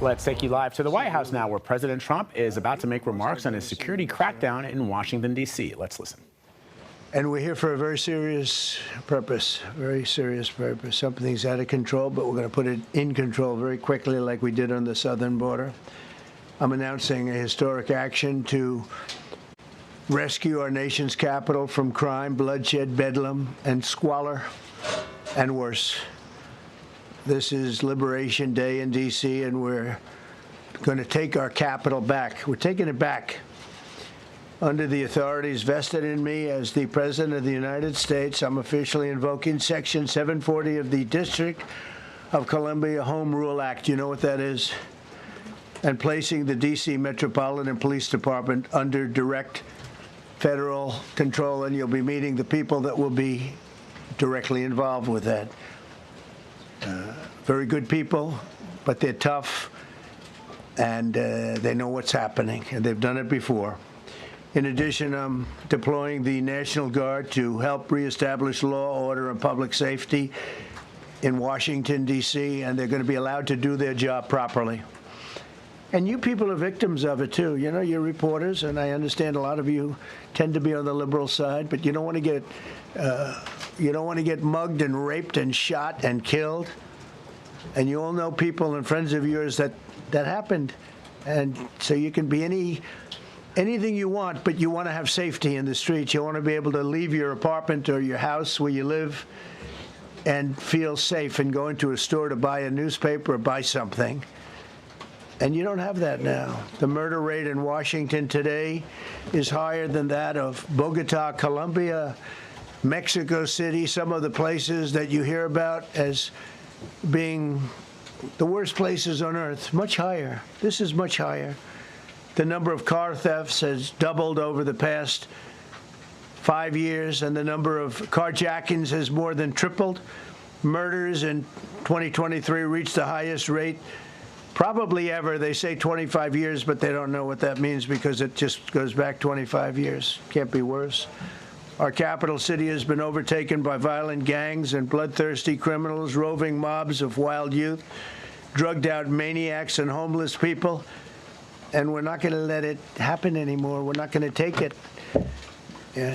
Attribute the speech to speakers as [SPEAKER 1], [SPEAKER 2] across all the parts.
[SPEAKER 1] Let's take you live to the White House now, where President Trump is about to make remarks on his security crackdown in Washington, D.C. Let's listen.
[SPEAKER 2] And we're here for a very serious purpose, Something's out of control, but we're going to put it in control very quickly like we did on the southern border. I'm announcing a historic action to rescue our nation's capital from crime, bloodshed, bedlam, and squalor, and worse. This is Liberation Day in D.C., and we're going to take our capital back. We're taking it back. Under the authorities vested in me as the President of the United States, I'm officially invoking Section 740 of the District of Columbia Home Rule Act. You know what that is? And placing the D.C. Metropolitan Police Department under direct federal control, and you'll be meeting the people that will be directly involved with that. Very good people, but they're tough, and they know what's happening, and they've done it before. In addition, I'm deploying the National Guard to help reestablish law, order, and public safety in Washington, D.C., and they're going to be allowed to do their job properly. And you people are victims of it, too. You know, you're reporters, and I understand a lot of you tend to be on the liberal side, but you don't want to get mugged and raped and shot and killed. And you all know people and friends of yours that happened. And so you can be anything you want, but you want to have safety in the streets. You want to be able to leave your apartment or your house where you live and feel safe and go into a store to buy a newspaper or buy something. And you don't have that now. The murder rate in Washington today is higher than that of Bogota, Colombia, Mexico City, some of the places that you hear about as being the worst places on earth, much higher. This is much higher. The number of car thefts has doubled over the past 5 years, and the number of carjackings has more than tripled. Murders in 2023 reached the highest rate probably ever. They say 25 years, but they don't know what that means because it just goes back 25 years. Can't be worse. Our capital city has been overtaken by violent gangs and bloodthirsty criminals, roving mobs of wild youth, drugged-out maniacs and homeless people. And we're not going to let it happen anymore. We're not going to take it.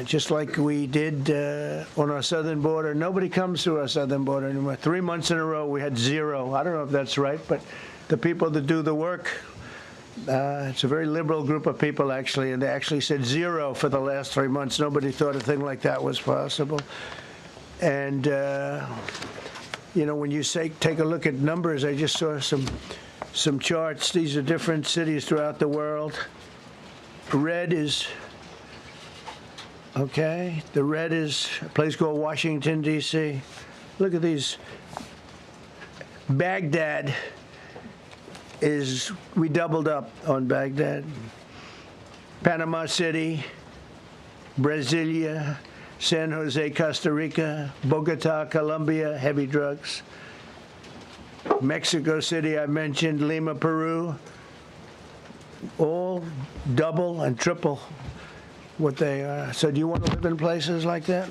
[SPEAKER 2] Just like we did on our southern border. Nobody comes through our southern border anymore. 3 months in a row, we had zero. I don't know if that's right, but the people that do the work, it's a very liberal group of people, actually, and they actually said zero for the last 3 months. Nobody thought a thing like that was possible. And, you know, when you take a look at numbers, I just saw some charts. These are different cities throughout the world. Red is, okay, the red is a place called Washington, D.C. Look at these. Baghdad we doubled up on Baghdad. Panama City, Brasilia, San Jose, Costa Rica, Bogota, Colombia, heavy drugs. Mexico City, I mentioned, Lima, Peru, all double and triple what they are. So do you want to live in places like that?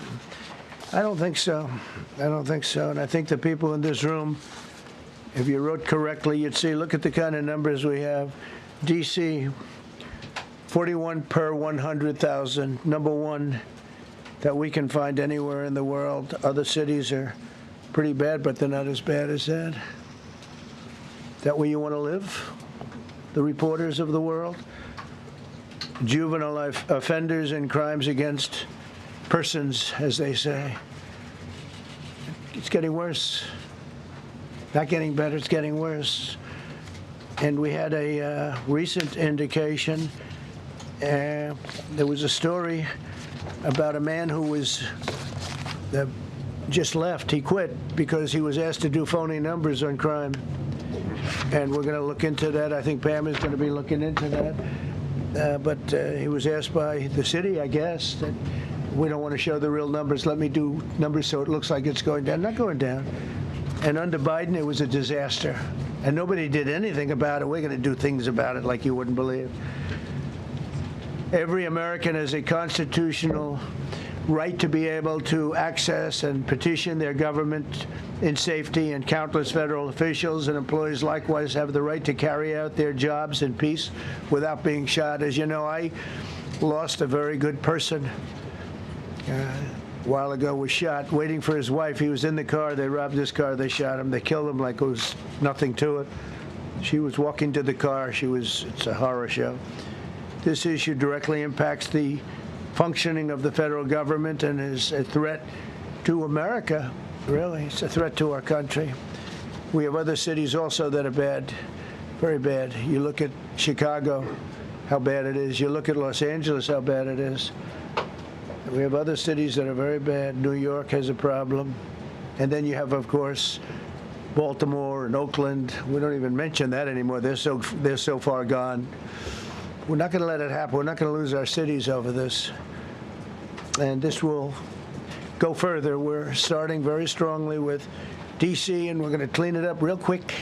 [SPEAKER 2] I don't think so. I don't think so. And I think the people in this room, if you wrote correctly, you'd see, look at the kind of numbers we have. D.C., 41 per 100,000, number one that we can find anywhere in the world. Other cities are pretty bad, but they're not as bad as that. Is that where you want to live? The reporters of the world? Juvenile offenders and crimes against persons, as they say. It's getting worse. Not getting better, it's getting worse. And we had a recent indication. There was a story about a man who was just left. He quit because he was asked to do phony numbers on crime. And we're going to look into that. I think Pam is going to be looking into that. But he was asked by the city, I guess, that we don't want to show the real numbers. Let me do numbers so it looks like it's going down. Not going down. And under Biden, it was a disaster. And nobody did anything about it. We're going to do things about it like you wouldn't believe. Every American has a constitutional right to be able to access and petition their government in safety, and countless federal officials and employees likewise have the right to carry out their jobs in peace without being shot. As you know, I lost a very good person a while ago, was shot waiting for his wife. He was in the car. They robbed his car. They shot him. They killed him like it was nothing to it. She was walking to the car. It's a horror show. This issue directly impacts the functioning of the federal government and is a threat to America, really. It's a threat to our country. We have other cities also that are bad, very bad. You look at Chicago, how bad it is. You look at Los Angeles, how bad it is. We have other cities that are very bad. New York has a problem. And then you have, of course, Baltimore and Oakland. We don't even mention that anymore. They're so far gone. We're not going to let it happen. We're not going to lose our cities over this. And this will go further. We're starting very strongly with D.C., and we're going to clean it up real quick,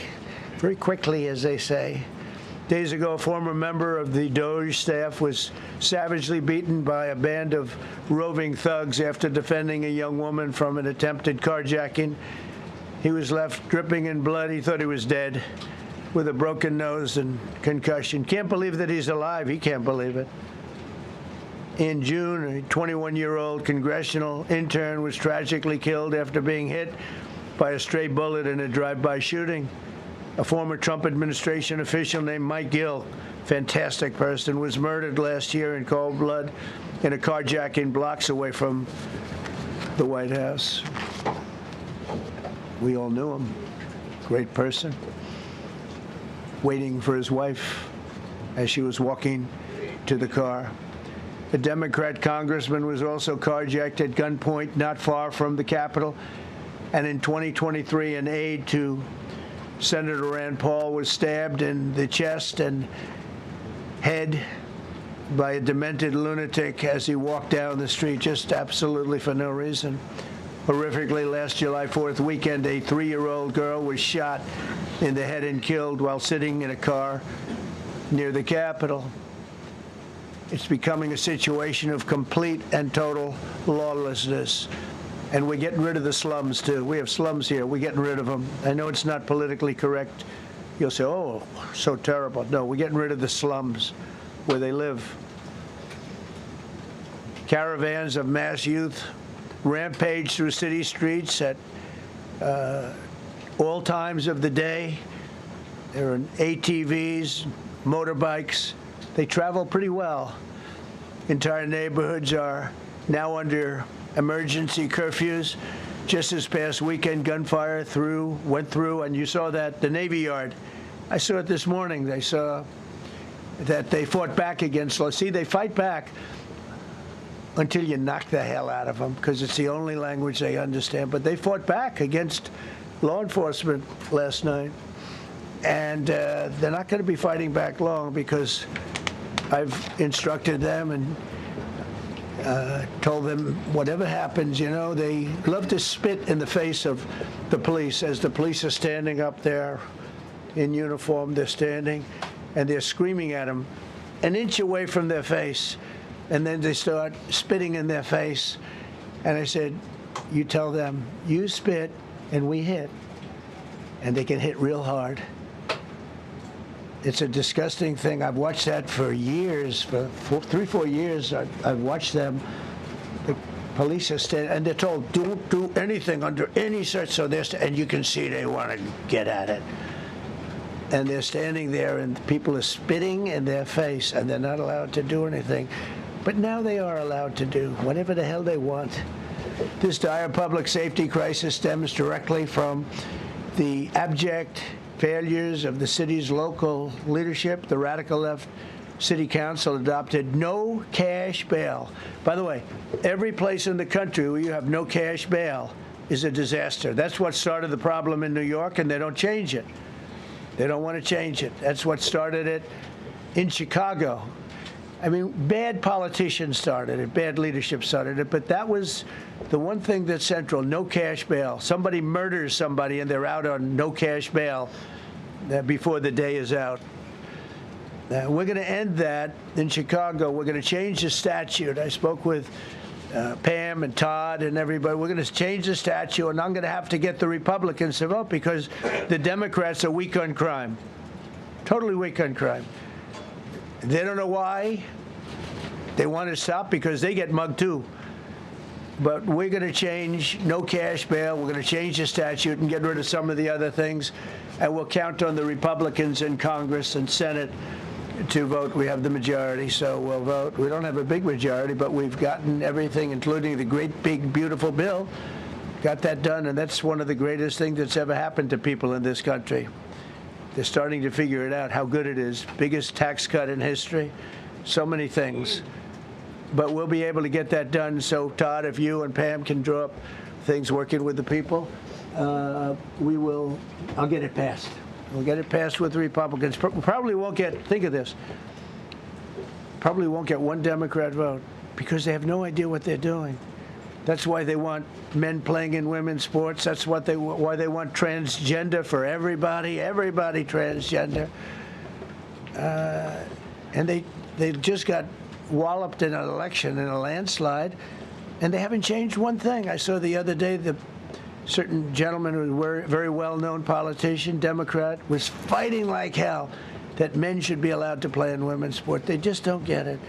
[SPEAKER 2] very quickly, as they say. Days ago, a former member of the DOJ staff was savagely beaten by a band of roving thugs after defending a young woman from an attempted carjacking. He was left dripping in blood. He thought he was dead, with a broken nose and concussion. Can't believe that he's alive. He can't believe it. In June, a 21-year-old congressional intern was tragically killed after being hit by a stray bullet in a drive-by shooting. A former Trump administration official named Mike Gill, fantastic person, was murdered last year in cold blood in a carjacking blocks away from the White House. We all knew him. Great person. Waiting for his wife as she was walking to the car. A Democrat congressman was also carjacked at gunpoint not far from the Capitol. And in 2023, an aide to Senator Rand Paul was stabbed in the chest and head by a demented lunatic as he walked down the street, just absolutely for no reason. Horrifically, last July 4th weekend, a 3-year-old girl was shot in the head and killed while sitting in a car near the Capitol. It's becoming a situation of complete and total lawlessness. And we're getting rid of the slums, too. We have slums here. We're getting rid of them. I know it's not politically correct. You'll say, oh, so terrible. No, we're getting rid of the slums where they live. Caravans of mass youth rampage through city streets at all times of the day. There are ATVs, motorbikes. They travel pretty well. Entire neighborhoods are now under emergency curfews. Just this past weekend, gunfire went through, and you saw that, the Navy Yard. I saw it this morning. They saw that they fought back against law. See, they fight back until you knock the hell out of them, because it's the only language they understand. But they fought back against law enforcement last night. And they're not going to be fighting back long, because I've instructed them and told them whatever happens, you know, they love to spit in the face of the police. As the police are standing up there in uniform, they're standing and they're screaming at them an inch away from their face. And then they start spitting in their face. And I said, you tell them, you spit and we hit. And they can hit real hard. It's a disgusting thing. I've watched that for years, for 3-4 years. I've watched them. The police are standing, and they're told, don't do anything under any such. So and you can see they want to get at it. And they're standing there, and people are spitting in their face, and they're not allowed to do anything. But now they are allowed to do whatever the hell they want. This dire public safety crisis stems directly from the abject failures of the city's local leadership. The radical left city council adopted no cash bail. By the way, every place in the country where you have no cash bail is a disaster. That's what started the problem in New York, and they don't change it. They don't want to change it. That's what started it in Chicago. I mean, bad politicians started it, bad leadership started it, but that was the one thing that's central, no cash bail. Somebody murders somebody and they're out on no cash bail before the day is out. We're going to end that in Chicago. We're going to change the statute. I spoke with Pam and Todd and everybody, we're going to change the statute, and I'm going to have to get the Republicans to vote because the Democrats are weak on crime, totally weak on crime. They don't know why. They want to stop because they get mugged too. But we're going to change no cash bail. We're going to change the statute and get rid of some of the other things. And we'll count on the Republicans in Congress and Senate to vote. We have the majority, so we'll vote. We don't have a big majority, but we've gotten everything, including the great, big, beautiful bill. Got that done, and that's one of the greatest things that's ever happened to people in this country. They're starting to figure it out, how good it is. Biggest tax cut in history. So many things. But we'll be able to get that done. So, Todd, if you and Pam can draw up things working with the people, I'll get it passed. We'll get it passed with the Republicans. Probably won't get, think of this, probably won't get one Democrat vote because they have no idea what they're doing. That's why they want men playing in women's sports. That's why they want transgender for everybody transgender. And they just got walloped in an election, in a landslide, and they haven't changed one thing. I saw the other day the certain gentleman who was a very well-known politician, Democrat, was fighting like hell that men should be allowed to play in women's sport. They just don't get it.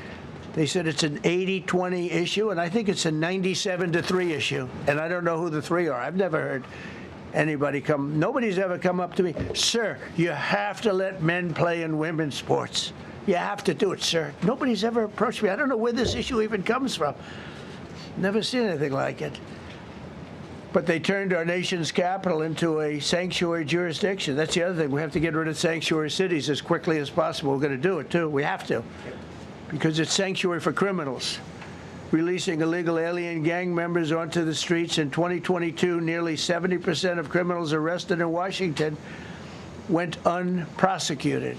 [SPEAKER 2] They said it's an 80-20 issue, and I think it's a 97-3 issue. And I don't know who the three are. I've never heard anybody nobody's ever come up to me, sir, you have to let men play in women's sports. You have to do it, sir. Nobody's ever approached me. I don't know where this issue even comes from. Never seen anything like it. But they turned our nation's capital into a sanctuary jurisdiction. That's the other thing. We have to get rid of sanctuary cities as quickly as possible. We're going to do it, too. We have to. Because it's sanctuary for criminals. Releasing illegal alien gang members onto the streets in 2022, nearly 70% of criminals arrested in Washington went unprosecuted.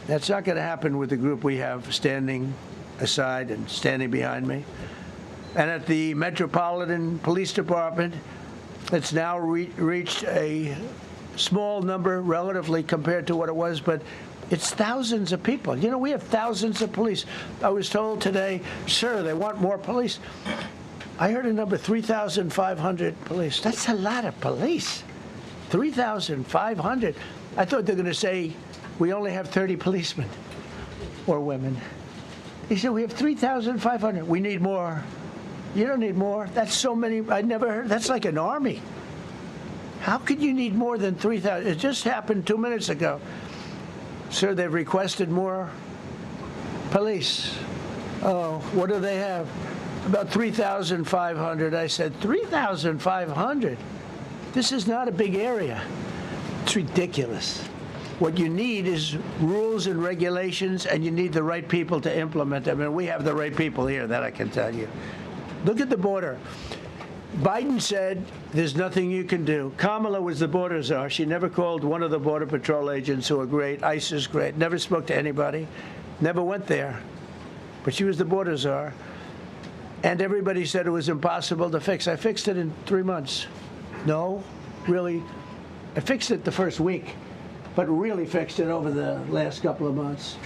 [SPEAKER 2] That's not going to happen with the group we have standing aside and standing behind me. And at the Metropolitan Police Department, it's now reached a small number relatively compared to what it was, but it's thousands of people. You know, we have thousands of police. I was told today, sir, they want more police. I heard a number, 3,500 police. That's a lot of police. 3,500. I thought they were going to say, we only have 30 policemen or women. He said, we have 3,500. We need more. You don't need more. That's so many. I never heard. That's like an army. How could you need more than 3,000? It just happened 2 minutes ago. Sir, they've requested more police. Oh, what do they have? About 3,500. I said, 3,500? This is not a big area. It's ridiculous. What you need is rules and regulations, and you need the right people to implement them. And we have the right people here, that I can tell you. Look at the border. Biden said there's nothing you can do. Kamala was the border czar. She never called one of the Border Patrol agents who are great. ICE is great. Never spoke to anybody. Never went there. But she was the border czar. And everybody said it was impossible to fix. I fixed it in 3 months. No, really. I fixed it the first week, but really fixed it over the last couple of months.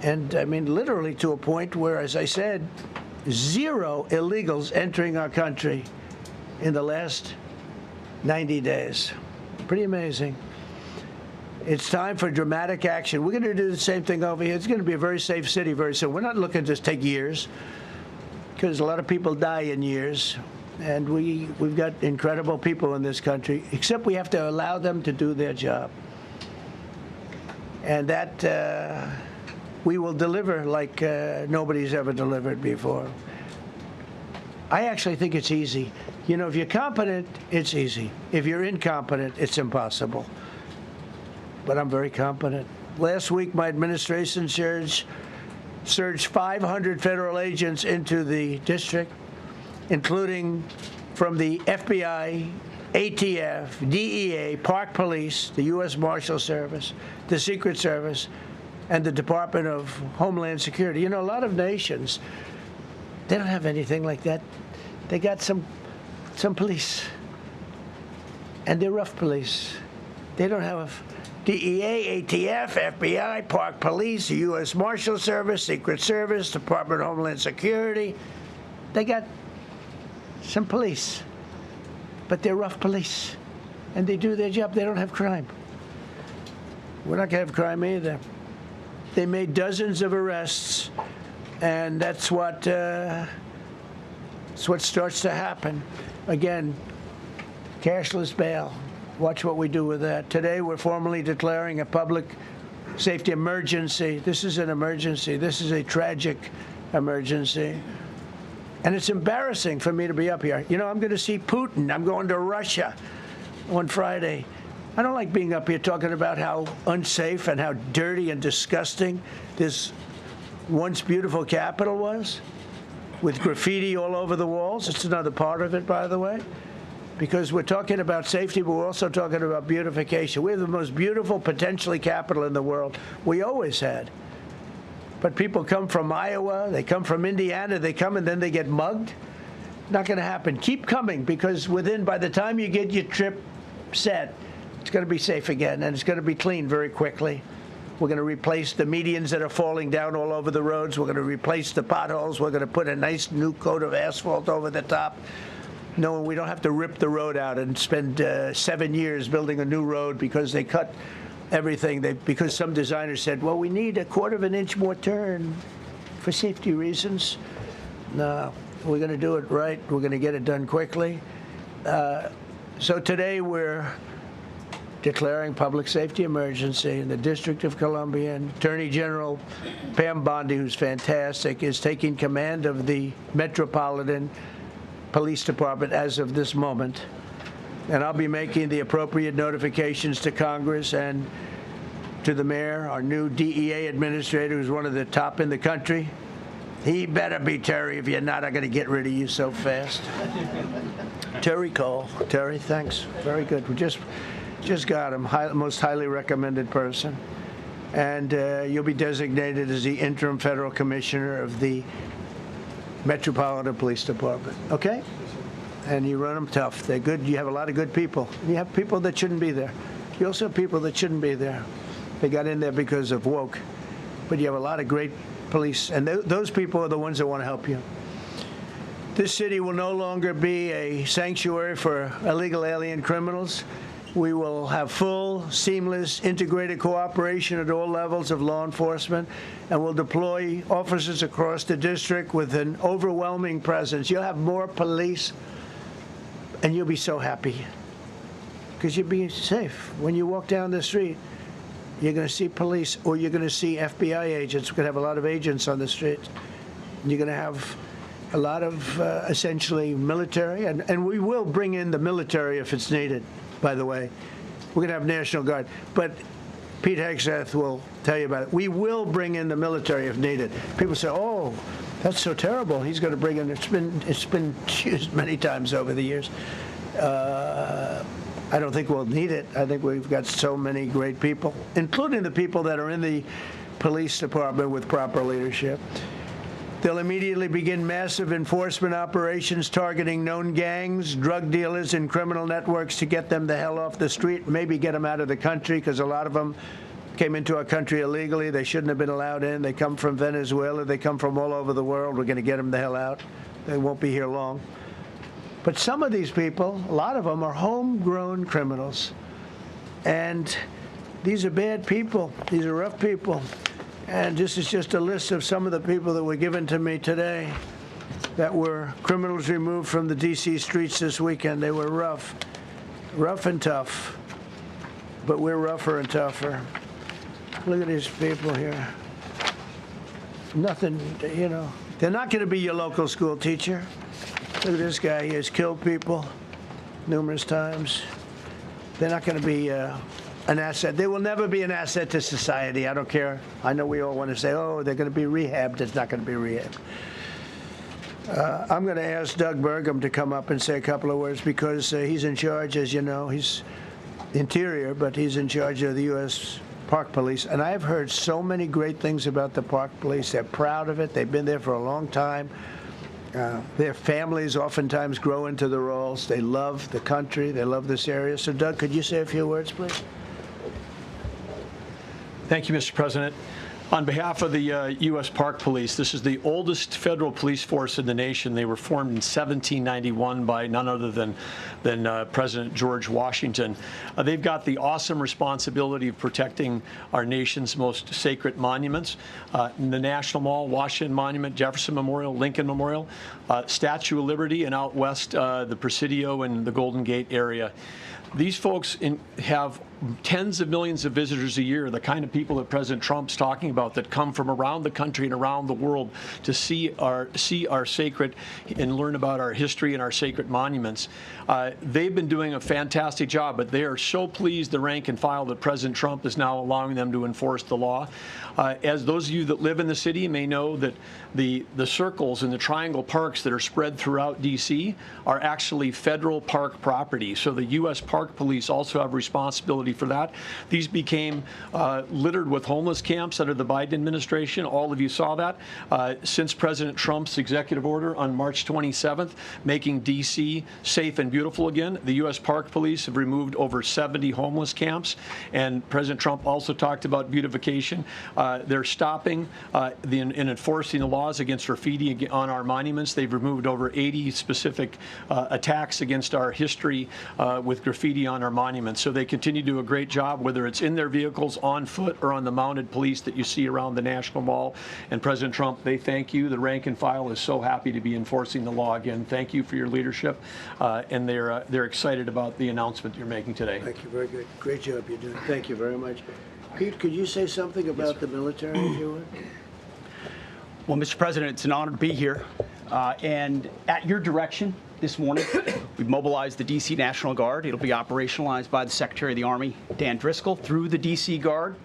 [SPEAKER 2] And I mean, literally to a point where, as I said, 0 illegals entering our country in the last 90 days. Pretty amazing. It's time for dramatic action. We're going to do the same thing over here. It's going to be a very safe city very soon. We're not looking to take years, because a lot of people die in years. And we've got incredible people in this country, except we have to allow them to do their job. And that we will deliver like nobody's ever delivered before. I actually think it's easy. You know, if you're competent, it's easy. If you're incompetent, it's impossible. But I'm very competent. Last week, my administration surged 500 federal agents into the district, including from the FBI, ATF, DEA, Park Police, the U.S. Marshal Service, the Secret Service, and the Department of Homeland Security. You know, a lot of nations, they don't have anything like that. They got some police, and they're rough police. They don't have DEA, ATF, FBI, Park Police, the U.S. Marshal Service, Secret Service, Department of Homeland Security. they got some police, but they're rough police, and they do their job. They don't have crime. We're not going to have crime either. They made dozens of arrests, and that's what starts to happen. Again, cashless bail. Watch what we do with that. Today, we're formally declaring a public safety emergency. This is an emergency. This is a tragic emergency. And it's embarrassing for me to be up here. You know, I'm going to see Putin. I'm going to Russia on Friday. I don't like being up here talking about how unsafe and how dirty and disgusting this once beautiful capital was, with graffiti all over the walls. It's another part of it, by the way, because we're talking about safety, but we're also talking about beautification. We have the most beautiful, potentially, capital in the world. We always had. But people come from Iowa, they come from Indiana, they come and then they get mugged. Not going to happen. Keep coming, because by the time you get your trip set, it's going to be safe again, and it's going to be clean very quickly. We're going to replace the medians that are falling down all over the roads. We're going to replace the potholes. We're going to put a nice new coat of asphalt over the top. No, we don't have to rip the road out and spend 7 years building a new road because they cut everything. Because some designers said, well, we need a 1/4 of an inch more turn for safety reasons. No, we're going to do it right. We're going to get it done quickly. So today we're declaring public safety emergency in the District of Columbia, and Attorney General Pam Bondi, who's fantastic, is taking command of the Metropolitan Police Department as of this moment. And I'll be making the appropriate notifications to Congress and to the mayor, our new DEA administrator, who's one of the top in the country. He better be Terry. If you're not, I'm going to get rid of you so fast. Terry Cole. Terry, thanks. Very good. We just got him, most highly recommended person. And you'll be designated as the interim federal commissioner of the Metropolitan Police Department. Okay? And you run them tough. They're good. You have a lot of good people. You have people that shouldn't be there. You also have people that shouldn't be there. They got in there because of woke. But you have a lot of great police, and those people are the ones that want to help you. This city will no longer be a sanctuary for illegal alien criminals. We will have full, seamless, integrated cooperation at all levels of law enforcement, and we'll deploy officers across the district with an overwhelming presence. You'll have more police, and you'll be so happy, because you'll be safe. When you walk down the street, you're going to see police, or you're going to see FBI agents. We're going to have a lot of agents on the street. And you're going to have a lot of, essentially, military, and we will bring in the military if it's needed. By the way, we're going to have National Guard, but Pete Hegseth will tell you about it. We will bring in the military if needed. People say, "Oh, that's so terrible. He's going to bring in." It's been used many times over the years. I don't think we'll need it. I think we've got so many great people, including the people that are in the police department with proper leadership. They'll immediately begin massive enforcement operations targeting known gangs, drug dealers, and criminal networks to get them the hell off the street, maybe get them out of the country, because a lot of them came into our country illegally. They shouldn't have been allowed in. They come from Venezuela. They come from all over the world. We're going to get them the hell out. They won't be here long. But some of these people, a lot of them, are homegrown criminals. And these are bad people. These are rough people. And this is just a list of some of the people that were given to me today that were criminals removed from the D.C. streets this weekend. They were rough and tough. But we're rougher and tougher. Look at these people here. Nothing, you know. They're not going to be your local school teacher. Look at this guy. He has killed people numerous times. They're not going to be an asset. They will never be an asset to society. I don't care. I know we all want to say, oh, they're going to be rehabbed. It's not going to be rehabbed. I'm going to ask Doug Burgum to come up and say a couple of words, because he's in charge, as you know. He's Interior, but he's in charge of the U.S. Park Police. And I've heard so many great things about the Park Police. They're proud of it. They've been there for a long time. Their families oftentimes grow into the roles. They love the country. They love this area. So, Doug, could you say a few words, please?
[SPEAKER 3] Thank you, Mr. President. On behalf of the U.S. Park Police, this is the oldest federal police force in the nation. They were formed in 1791 by none other than President George Washington. They've got the awesome responsibility of protecting our nation's most sacred monuments. The National Mall, Washington Monument, Jefferson Memorial, Lincoln Memorial, Statue of Liberty, and out west, the Presidio and the Golden Gate area. These folks have tens of millions of visitors a year, the kind of people that President Trump's talking about that come from around the country and around the world to see our sacred and learn about our history and our sacred monuments. They've been doing a fantastic job, but they are so pleased, the rank and file, that President Trump is now allowing them to enforce the law. As those of you that live in the city may know, that the circles and the triangle parks that are spread throughout D.C. are actually federal park property. So the U.S. Park Police also have responsibility for that. These became littered with homeless camps under the Biden administration. All of you saw that. Since President Trump's executive order on March 27th, making D.C. safe and beautiful again, the U.S. Park Police have removed over 70 homeless camps. And President Trump also talked about beautification. They're stopping and enforcing the laws against graffiti on our monuments. They've removed over 80 specific attacks against our history with graffiti on our monuments. So they continue to do a great job, whether it's in their vehicles, on foot, or on the mounted police that you see around the National Mall. And President Trump, they thank you. The rank and file is so happy to be enforcing the law again. Thank you for your leadership, and they're excited about the announcement you're making today.
[SPEAKER 2] Thank you. Very good. Great job you're doing. Thank you very much. Pete, could you say something about the military, if you would?
[SPEAKER 4] Well, Mr. President, it's an honor to be here. And at your direction this morning, we've mobilized the D.C. National Guard. It'll be operationalized by the Secretary of the Army, Dan Driscoll, through the D.C. Guard.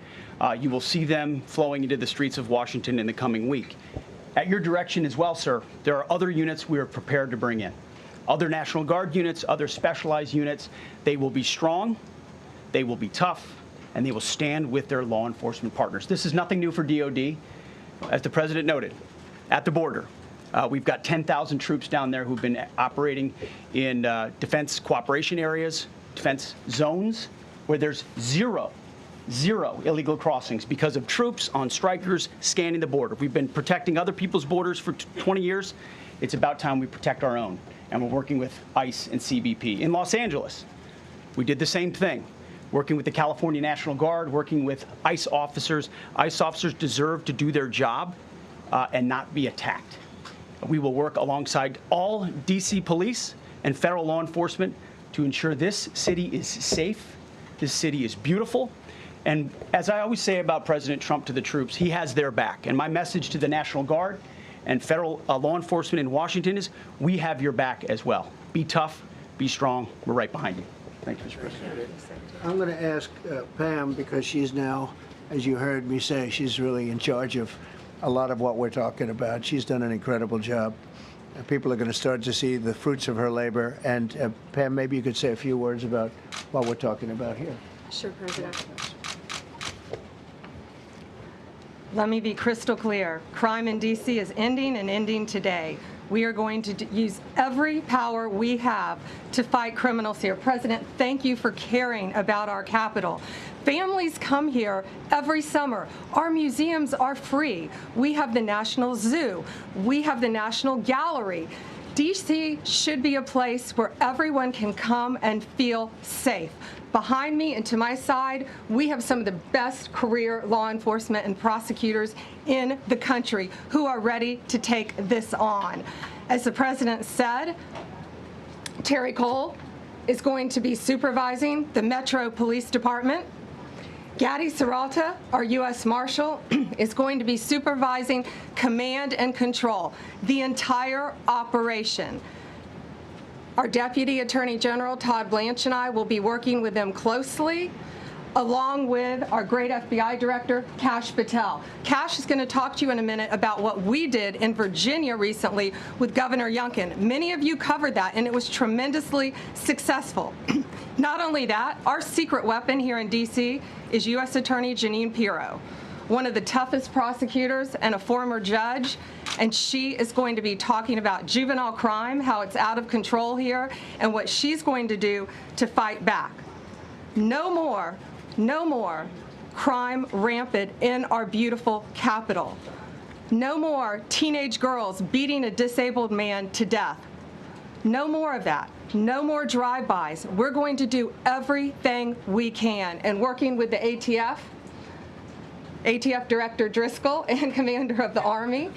[SPEAKER 4] You will see them flowing into the streets of Washington in the coming week. At your direction as well, sir, there are other units we are prepared to bring in. Other National Guard units, other specialized units. They will be strong, they will be tough, and they will stand with their law enforcement partners. This is nothing new for DOD. As the President noted, at the border, we've got 10,000 troops down there who've been operating in defense cooperation areas, defense zones, where there's zero illegal crossings because of troops on strikers scanning the border. We've been protecting other people's borders for 20 years. It's about time we protect our own, and we're working with ICE and CBP. In Los Angeles, we did the same thing, working with the California National Guard, working with ICE officers. ICE officers deserve to do their job and not be attacked. We will work alongside all D.C. police and federal law enforcement to ensure this city is safe, this city is beautiful. And as I always say about President Trump to the troops, he has their back. And my message to the National Guard and federal law enforcement in Washington is, we have your back as well. Be tough, be strong, we're right behind you. Thank you, Mr. President.
[SPEAKER 2] I'm going to ask Pam, because she's now, as you heard me say, she's really in charge of a lot of what we're talking about. She's done an incredible job. People are going to start to see the fruits of her labor. And Pam, maybe you could say a few words about what we're talking about here.
[SPEAKER 5] Sure, President. Let me be crystal clear. Crime in D.C. is ending, and ending today. We are going to use every power we have to fight criminals here. President, thank you for caring about our capital. Families come here every summer. Our museums are free. We have the National Zoo. We have the National Gallery. D.C. should be a place where everyone can come and feel safe. Behind me and to my side, we have some of the best career law enforcement and prosecutors in the country who are ready to take this on. As the President said, Terry Cole is going to be supervising the Metro Police Department. Gaddy Serralta, our U.S. Marshal, is going to be supervising command and control, the entire operation. Our Deputy Attorney General, Todd Blanche, and I will be working with them closely, along with our great FBI Director, Kash Patel. Kash is going to talk to you in a minute about what we did in Virginia recently with Governor Youngkin. Many of you covered that, and it was tremendously successful. Not only that, our secret weapon here in D.C. is U.S. Attorney Jeanine Pirro, one of the toughest prosecutors and a former judge, and she is going to be talking about juvenile crime, how it's out of control here, and what she's going to do to fight back. No more crime rampant in our beautiful capital. No more teenage girls beating a disabled man to death. No more of that. No more drive-bys. We're going to do everything we can. And working with the ATF Director Driscoll and Commander of the Army,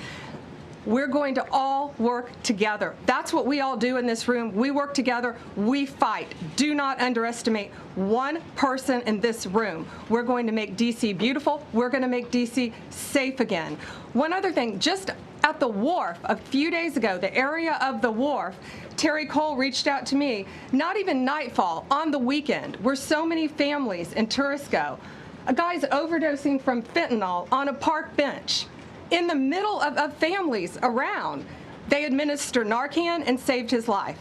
[SPEAKER 5] we're going to all work together. That's what we all do in this room. We work together. We fight. Do not underestimate one person in this room. We're going to make D.C. beautiful. We're going to make D.C. safe again. One other thing, just at the wharf a few days ago, the area of the wharf, Terry Cole reached out to me, not even nightfall, on the weekend, where so many families and tourists go. A guy's overdosing from fentanyl on a park bench. In the middle of families around, they administered Narcan and saved his life.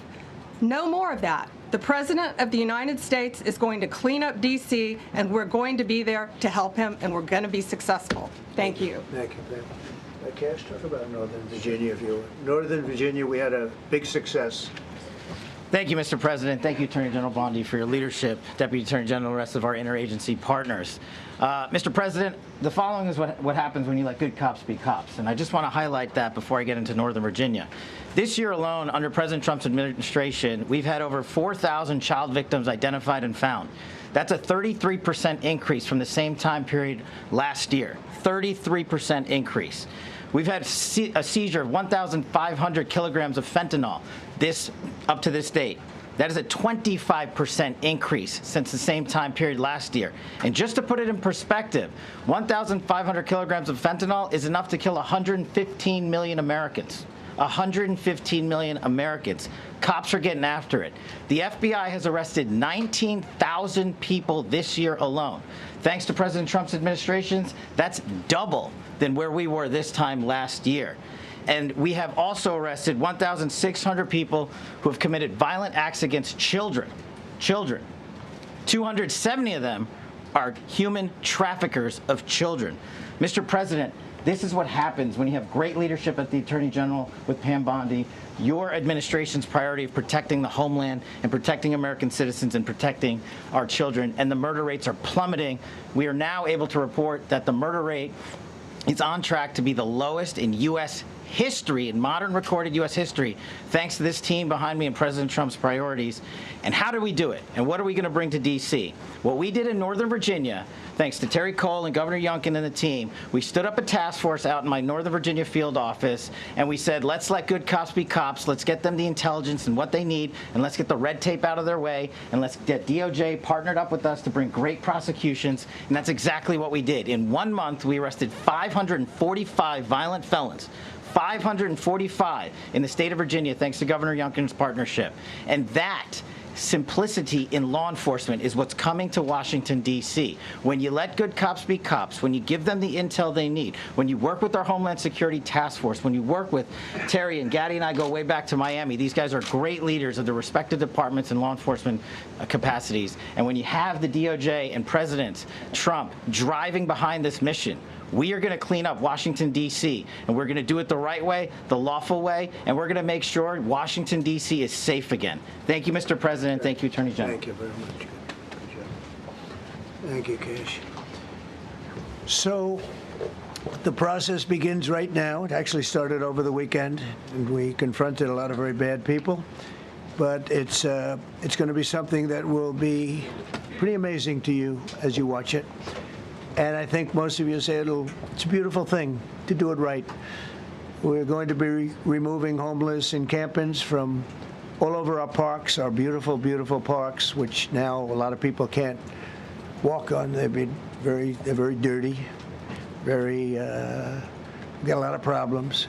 [SPEAKER 5] No more of that. The President of the United States is going to clean up D.C., and we're going to be there to help him, and we're going to be successful. Thank you.
[SPEAKER 2] Thank you, Pam. Cash, talk about Northern Virginia. Northern Virginia, we had a big success.
[SPEAKER 6] Thank you, Mr. President. Thank you, Attorney General Bondi, for your leadership, Deputy Attorney General, and the rest of our interagency partners. Mr. President, the following is what happens when you let good cops be cops, and I just want to highlight that before I get into Northern Virginia. This year alone, under President Trump's administration, we've had over 4,000 child victims identified and found. That's a 33% increase from the same time period last year. 33% increase. We've had a seizure of 1,500 kilograms of fentanyl up to this date. That is a 25% increase since the same time period last year. And just to put it in perspective, 1,500 kilograms of fentanyl is enough to kill 115 million Americans. 115 million Americans. Cops are getting after it. The FBI has arrested 19,000 people this year alone. Thanks to President Trump's administrations, that's double than where we were this time last year. And we have also arrested 1,600 people who have committed violent acts against children. 270 of them are human traffickers of children. Mr. President, this is what happens when you have great leadership at the Attorney General with Pam Bondi, your administration's priority of protecting the homeland and protecting American citizens and protecting our children, and the murder rates are plummeting. We are now able to report that the murder rate is on track to be the lowest in U.S. history, in modern recorded U.S. history, thanks to this team behind me and President Trump's priorities. And how do we do it? And what are we going to bring to D.C.? What we did in Northern Virginia, thanks to Terry Cole and Governor Youngkin and the team, we stood up a task force out in my Northern Virginia field office, and we said, let's let good cops be cops. Let's get them the intelligence and what they need, and let's get the red tape out of their way, and let's get DOJ partnered up with us to bring great prosecutions. And that's exactly what we did. In 1 month, we arrested 545 violent felons. 545 in the state of Virginia, thanks to Governor Youngkin's partnership. And that simplicity in law enforcement is what's coming to Washington, D.C. When you let good cops be cops, when you give them the intel they need, when you work with our Homeland Security Task Force, when you work with Terry and Gaddy and I go way back to Miami, these guys are great leaders of the respective departments and law enforcement capacities. And when you have the DOJ and President Trump driving behind this mission, we are going to clean up Washington, D.C., and we're going to do it the right way, the lawful way, and we're going to make sure Washington, D.C. is safe again. Thank you, Mr. President. Thank you, Attorney General.
[SPEAKER 2] Thank you very much. Good job. Thank you, Cash. So the process begins right now. It actually started over the weekend, and we confronted a lot of very bad people. But it's going to be something that will be pretty amazing to you as you watch it. And I think most of you say it's a beautiful thing to do it right. We're going to be removing homeless encampments from all over our parks, our beautiful, beautiful parks, which now a lot of people can't walk on. They're very dirty, we got a lot of problems.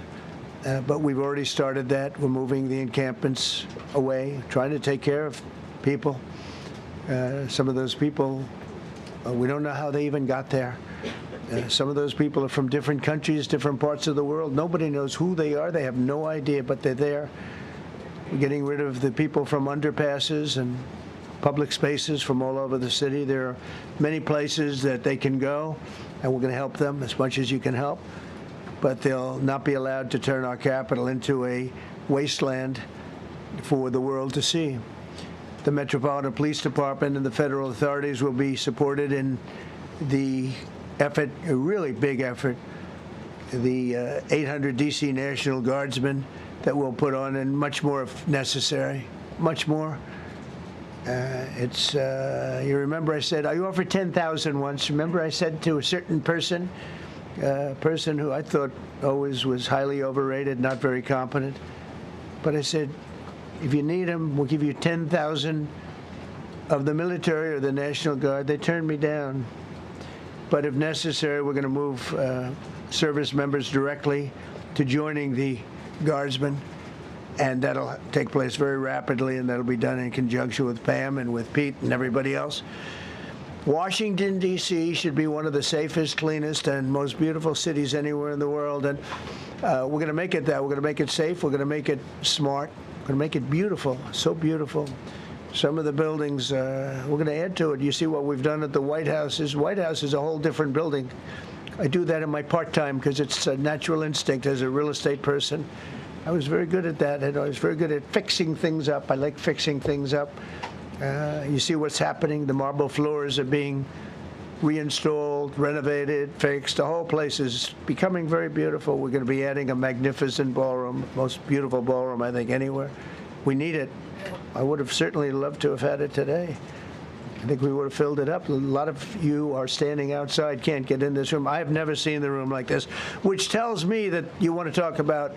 [SPEAKER 2] But we've already started that. We're moving the encampments away, trying to take care of people. Some of those people, we don't know how they even got there. Some of those people are from different countries, different parts of the world. Nobody knows who they are. They have no idea, but they're there. We're getting rid of the people from underpasses and public spaces from all over the city. There are many places that they can go, and we're going to help them as much as you can help. But they'll not be allowed to turn our capital into a wasteland for the world to see. The Metropolitan Police Department and the federal authorities will be supported in the effort, a really big effort, the 800 D.C. National Guardsmen that we'll put on, and much more if necessary, much more. You remember I said, I offered 10,000 once. Remember I said to a certain person, a person who I thought always was highly overrated, not very competent, but I said, if you need them, we'll give you 10,000 of the military or the National Guard. They turned me down. But if necessary, we're going to move service members directly to joining the Guardsmen, and that'll take place very rapidly, and that'll be done in conjunction with Pam and with Pete and everybody else. Washington, D.C. should be one of the safest, cleanest, and most beautiful cities anywhere in the world, and we're going to make it that. We're going to make it safe. We're going to make it smart. We're going to make it beautiful, so beautiful. Some of the buildings, we're going to add to it. You see what we've done at the White House. White House is a whole different building. I do that in my part-time because it's a natural instinct as a real estate person. I was very good at that, and I was very good at fixing things up. I like fixing things up. You see what's happening. The marble floors are being reinstalled, renovated, fixed. The whole place is becoming very beautiful. We're going to be adding a magnificent ballroom, most beautiful ballroom, I think, anywhere. We need it. I would have certainly loved to have had it today. I think we would have filled it up. A lot of you are standing outside, can't get in this room. I have never seen the room like this, which tells me that you want to talk about,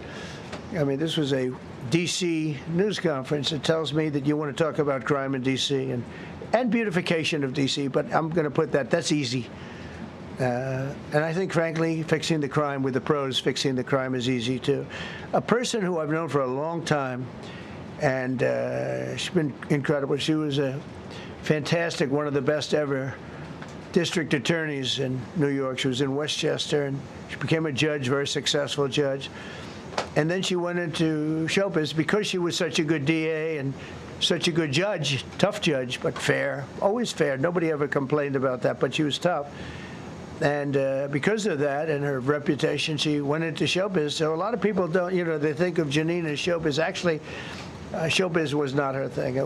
[SPEAKER 2] I mean, this was a D.C. news conference. It tells me that you want to talk about crime in D.C. and beautification of D.C., but I'm going to put that's easy. And I think, frankly, fixing the crime with the pros, fixing the crime is easy, too. A person who I've known for a long time, and she's been incredible. She was a fantastic, one of the best ever district attorneys in New York. She was in Westchester, and she became a judge, very successful judge. And then she went into showbiz because she was such a good DA and such a good judge, tough judge, but fair, always fair. Nobody ever complained about that, but she was tough. And because of that and her reputation, she went into showbiz. So a lot of people don't, they think of Janine as showbiz. Actually, showbiz was not her thing.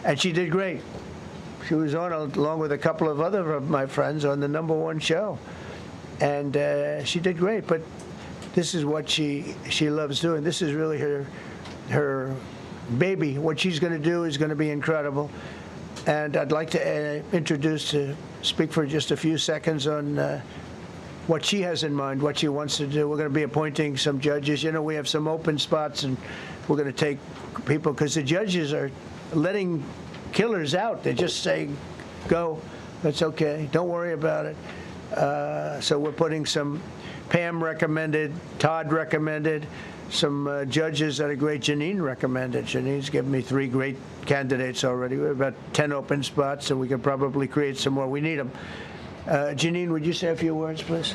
[SPEAKER 2] And she did great. She was on, along with a couple of other of my friends, on the #1 show. And she did great. But this is what she loves doing. This is really her baby. What she's going to do is going to be incredible. And I'd like to speak for just a few seconds on what she has in mind, what she wants to do. We're going to be appointing some judges. We have some open spots, and we're going to take people, because the judges are letting killers out. They're just saying, go, that's okay, don't worry about it. So we're putting some, Pam recommended, Todd recommended, some judges that are great. Janine recommended. Janine's given me 3 great candidates already. We have about 10 open spots, and we can probably create some more. We need them. Janine, would you say a few words, please?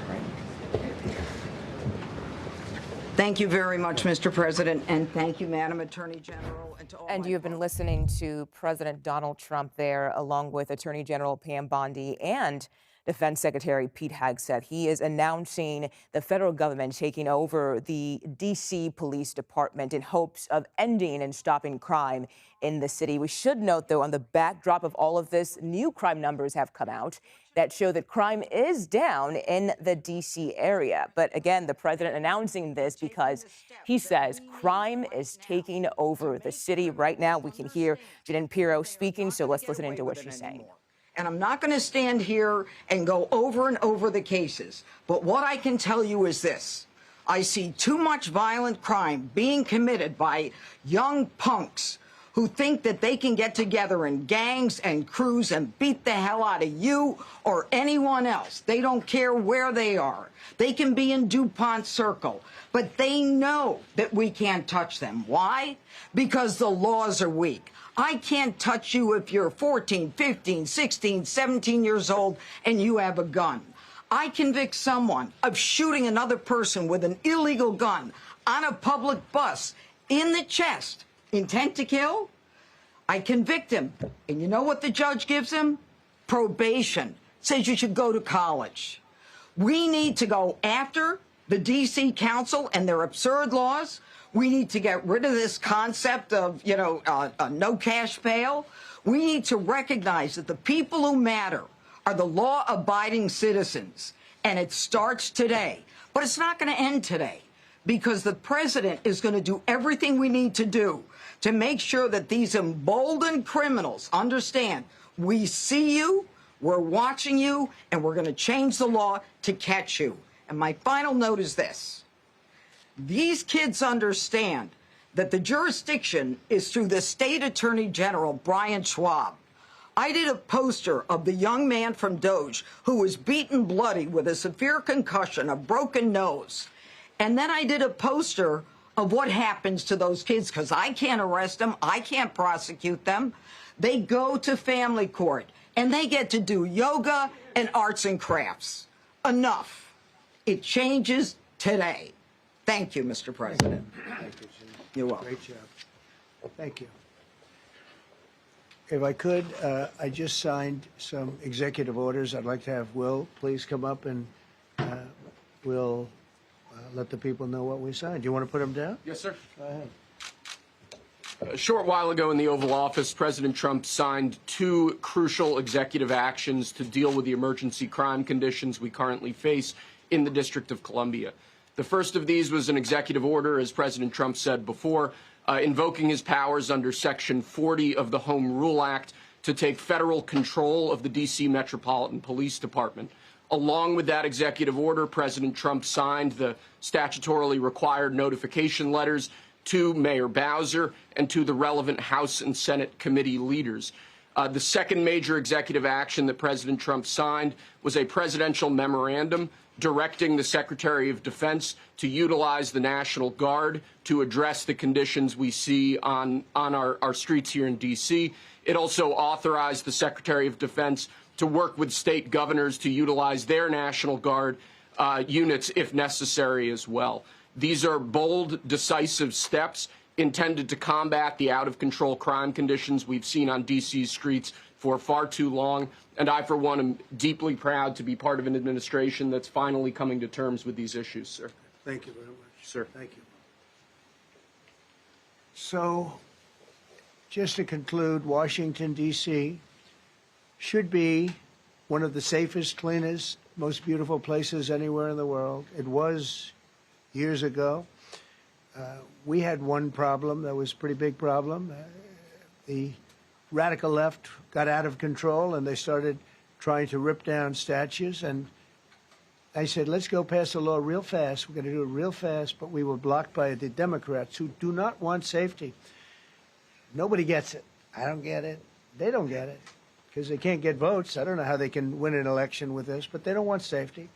[SPEAKER 7] Thank you very much, Mr. President, and thank you, Madam Attorney General.
[SPEAKER 8] And you have been listening to President Donald Trump there, along with Attorney General Pam Bondi and Defense Secretary Pete Hegseth. He is announcing the federal government taking over the D.C. Police Department in hopes of ending and stopping crime in the city. We should note, though, on the backdrop of all of this, new crime numbers have come out that show that crime is down in the D.C. area. But again, the president announcing this because he says crime is taking over the city. Right now, we can hear Jeanine Pirro speaking, so let's listen into what she's saying.
[SPEAKER 7] And I'm not going to stand here and go over and over the cases. But what I can tell you is this. I see too much violent crime being committed by young punks who think that they can get together in gangs and crews and beat the hell out of you or anyone else. They don't care where they are. They can be in DuPont Circle, but they know that we can't touch them. Why? Because the laws are weak. I can't touch you if you're 14, 15, 16, 17 years old and you have a gun. I convict someone of shooting another person with an illegal gun on a public bus in the chest, intent to kill. I convict him. And you know what the judge gives him? Probation. Says you should go to college. We need to go after the D.C. Council and their absurd laws. We need to get rid of this concept of, a no cash bail. We need to recognize that the people who matter are the law-abiding citizens, and it starts today. But it's not going to end today, because the president is going to do everything we need to do to make sure that these emboldened criminals understand we see you, we're watching you, and we're going to change the law to catch you. And my final note is this. These kids understand that the jurisdiction is through the state attorney general, Brian Schwab. I did a poster of the young man from Doge who was beaten bloody with a severe concussion, a broken nose. And then I did a poster of what happens to those kids, because I can't arrest them, I can't prosecute them. They go to family court, and they get to do yoga and arts and crafts. Enough. It changes today. Thank you, Mr. President.
[SPEAKER 2] Thank you, Jim.
[SPEAKER 7] You're welcome.
[SPEAKER 2] Great job. Thank you. If I could, I just signed some executive orders. I'd like to have Will please come up, and we'll let the people know what we signed. Do you want to put them down?
[SPEAKER 9] Yes, sir.
[SPEAKER 2] Go ahead.
[SPEAKER 9] A short while ago in the Oval Office, President Trump signed 2 crucial executive actions to deal with the emergency crime conditions we currently face in the District of Columbia. The first of these was an executive order, as President Trump said before, invoking his powers under Section 40 of the Home Rule Act to take federal control of the D.C. Metropolitan Police Department. Along with that executive order, President Trump signed the statutorily required notification letters to Mayor Bowser and to the relevant House and Senate committee leaders. The second major executive action that President Trump signed was a presidential memorandum directing the Secretary of Defense to utilize the National Guard to address the conditions we see on our streets here in D.C. It also authorized the Secretary of Defense to work with state governors to utilize their National Guard units if necessary as well. These are bold, decisive steps intended to combat the out-of-control crime conditions we've seen on D.C.'s streets for far too long. And I, for one, am deeply proud to be part of an administration that's finally coming to terms with these issues, sir.
[SPEAKER 2] Thank you very much.
[SPEAKER 9] Sir.
[SPEAKER 2] Thank you. So, just to conclude, Washington, D.C. should be one of the safest, cleanest, most beautiful places anywhere in the world. It was years ago. We had one problem that was a pretty big problem. The radical left got out of control, and they started trying to rip down statues. And I said, let's go pass a law real fast. We're going to do it real fast. But we were blocked by the Democrats, who do not want safety. Nobody gets it. I don't get it. They don't get it, because they can't get votes. I don't know how they can win an election with this, but they don't want safety.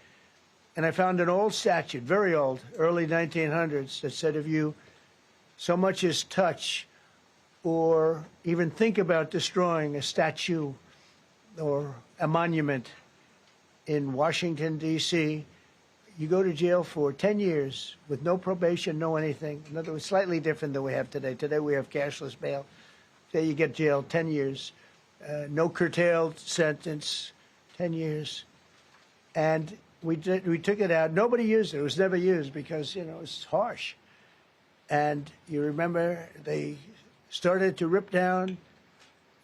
[SPEAKER 2] And I found an old statute, very old, early 1900s, that said if you so much as touch or even think about destroying a statue or a monument in Washington, D.C., you go to jail for 10 years with no probation, no anything. In other words, slightly different than we have today. Today we have cashless bail. There you get jailed 10 years. No curtailed sentence, 10 years. And we took it out. Nobody used it. It was never used because, you know, it's harsh. And you remember they started to rip down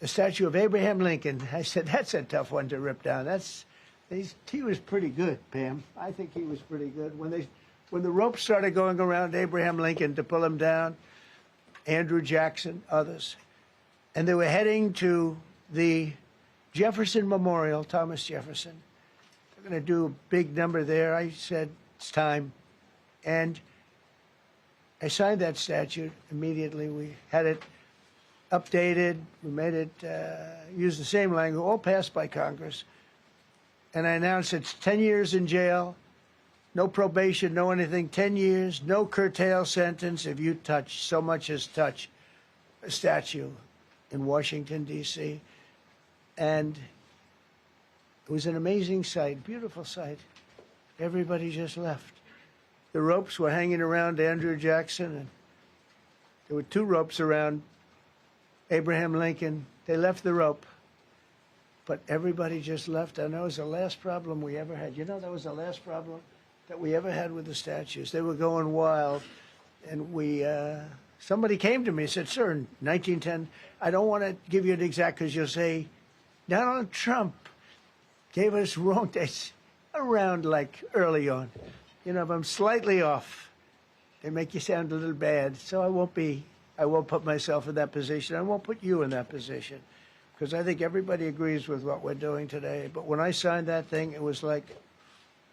[SPEAKER 2] the statue of Abraham Lincoln. I said, that's a tough one to rip down. He was pretty good, Pam. I think he was pretty good. When the rope started going around Abraham Lincoln to pull him down, Andrew Jackson, others, and they were heading to the Jefferson Memorial, Thomas Jefferson. They're going to do a big number there. I said, it's time. And I signed that statute immediately. We had it updated. We made it use the same language, all passed by Congress. And I announced it's 10 years in jail, no probation, no anything, 10 years, no curtail sentence if you touch, so much as touch a statue in Washington, D.C. And it was an amazing sight, beautiful sight. Everybody just left. The ropes were hanging around Andrew Jackson, and there were 2 ropes around Abraham Lincoln. They left the rope, but everybody just left. And that was the last problem we ever had. You know, that was the last problem that we ever had with the statues. They were going wild, and somebody came to me and said, sir, in 1910, I don't want to give you an exact, because you'll say, Donald Trump gave us wrong dates around like early on. You know, if I'm slightly off, they make you sound a little bad. So I won't put myself in that position. I won't put you in that position, because I think everybody agrees with what we're doing today. But when I signed that thing, it was like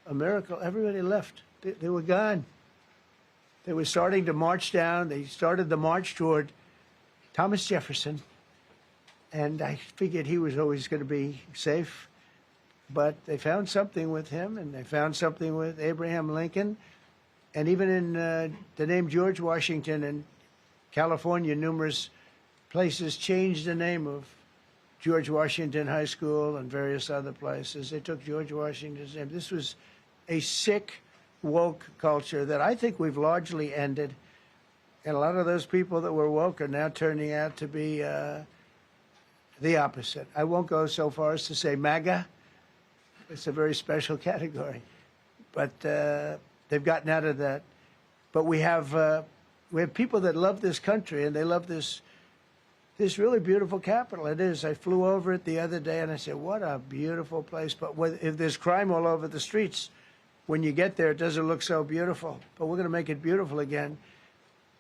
[SPEAKER 2] a miracle. Everybody left. They were gone. They were starting to march down. They started the march toward Thomas Jefferson, and I figured he was always going to be safe. But they found something with him, and they found something with Abraham Lincoln, and even in the name George Washington in California, numerous places changed the name of George Washington High School and various other places. They took George Washington's name. This was a sick, woke culture that I think we've largely ended. And a lot of those people that were woke are now turning out to be the opposite. I won't go so far as to say MAGA. It's a very special category. But they've gotten out of that. But we have people that love this country, and they love this really beautiful capital. It is. I flew over it the other day, and I said, what a beautiful place. But if there's crime all over the streets, when you get there, it doesn't look so beautiful. But we're going to make it beautiful again.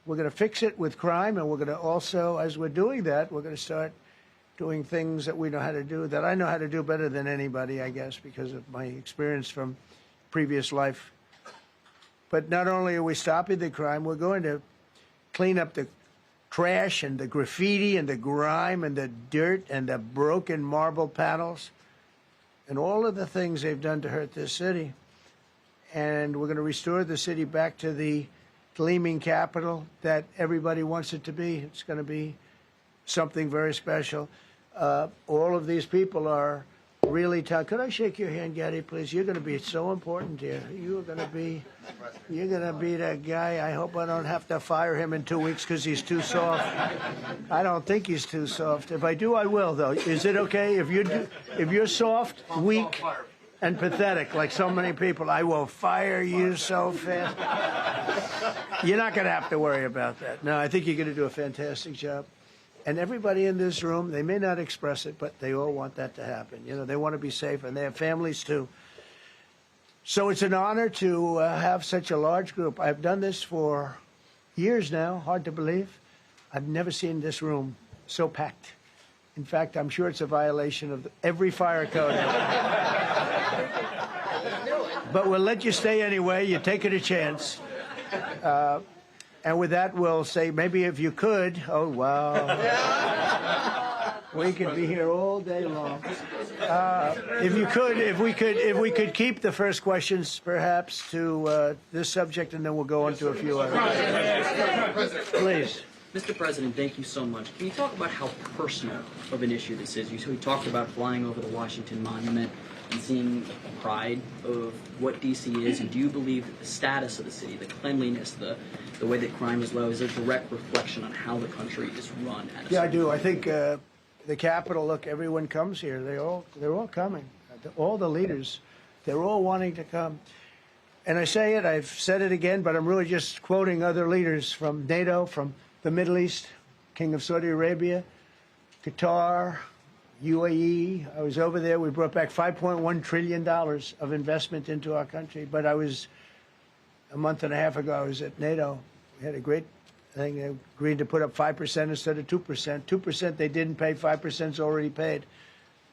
[SPEAKER 2] We're going to fix it with crime, and we're going to also, as we're doing that, we're going to start doing things that we know how to do, that I know how to do better than anybody, I guess, because of my experience from previous life. But not only are we stopping the crime, we're going to clean up the trash and the graffiti and the grime and the dirt and the broken marble panels and all of the things they've done to hurt this city. And we're going to restore the city back to the gleaming capital that everybody wants it to be. It's going to be something very special. All of these people are really tough. Could I shake your hand, Gaddy, please? You're going to be so important here. You're going to be that guy. I hope I don't have to fire him in 2 weeks because he's too soft. I don't think he's too soft. If I do, I will, though. Is it okay if you're soft, weak, and pathetic like so many people? I will fire you so fast. You're not going to have to worry about that. No, I think you're going to do a fantastic job. And everybody in this room, they may not express it, but they all want that to happen. You know, they want to be safe, and they have families too. So it's an honor to have such a large group. I've done this for years now, hard to believe. I've never seen this room so packed. In fact, I'm sure it's a violation of every fire code. But we'll let you stay anyway. You're taking a chance. And with that, we'll say, maybe if you could, oh, wow. We could be here all day long. If we could keep the first questions, perhaps, to this subject, and then we'll go on to a few others. Please.
[SPEAKER 10] Mr. President, thank you so much. Can you talk about how personal of an issue this is? You talked about flying over the Washington Monument and seeing the pride of what D.C. is, and do you believe that the status of the city, the cleanliness, the way that crime is low, is a direct reflection on how the country is run?
[SPEAKER 2] Yeah, I do. I think the Capitol, look, everyone comes here. They're all coming. All the leaders, they're all wanting to come. And I say it, I've said it again, but I'm really just quoting other leaders from NATO, from the Middle East, King of Saudi Arabia, Qatar, UAE. I was over there. We brought back $5.1 trillion of investment into our country. But a month and a half ago, I was at NATO. We had a great thing. They agreed to put up 5% instead of 2%. 2% they didn't pay, 5% is already paid.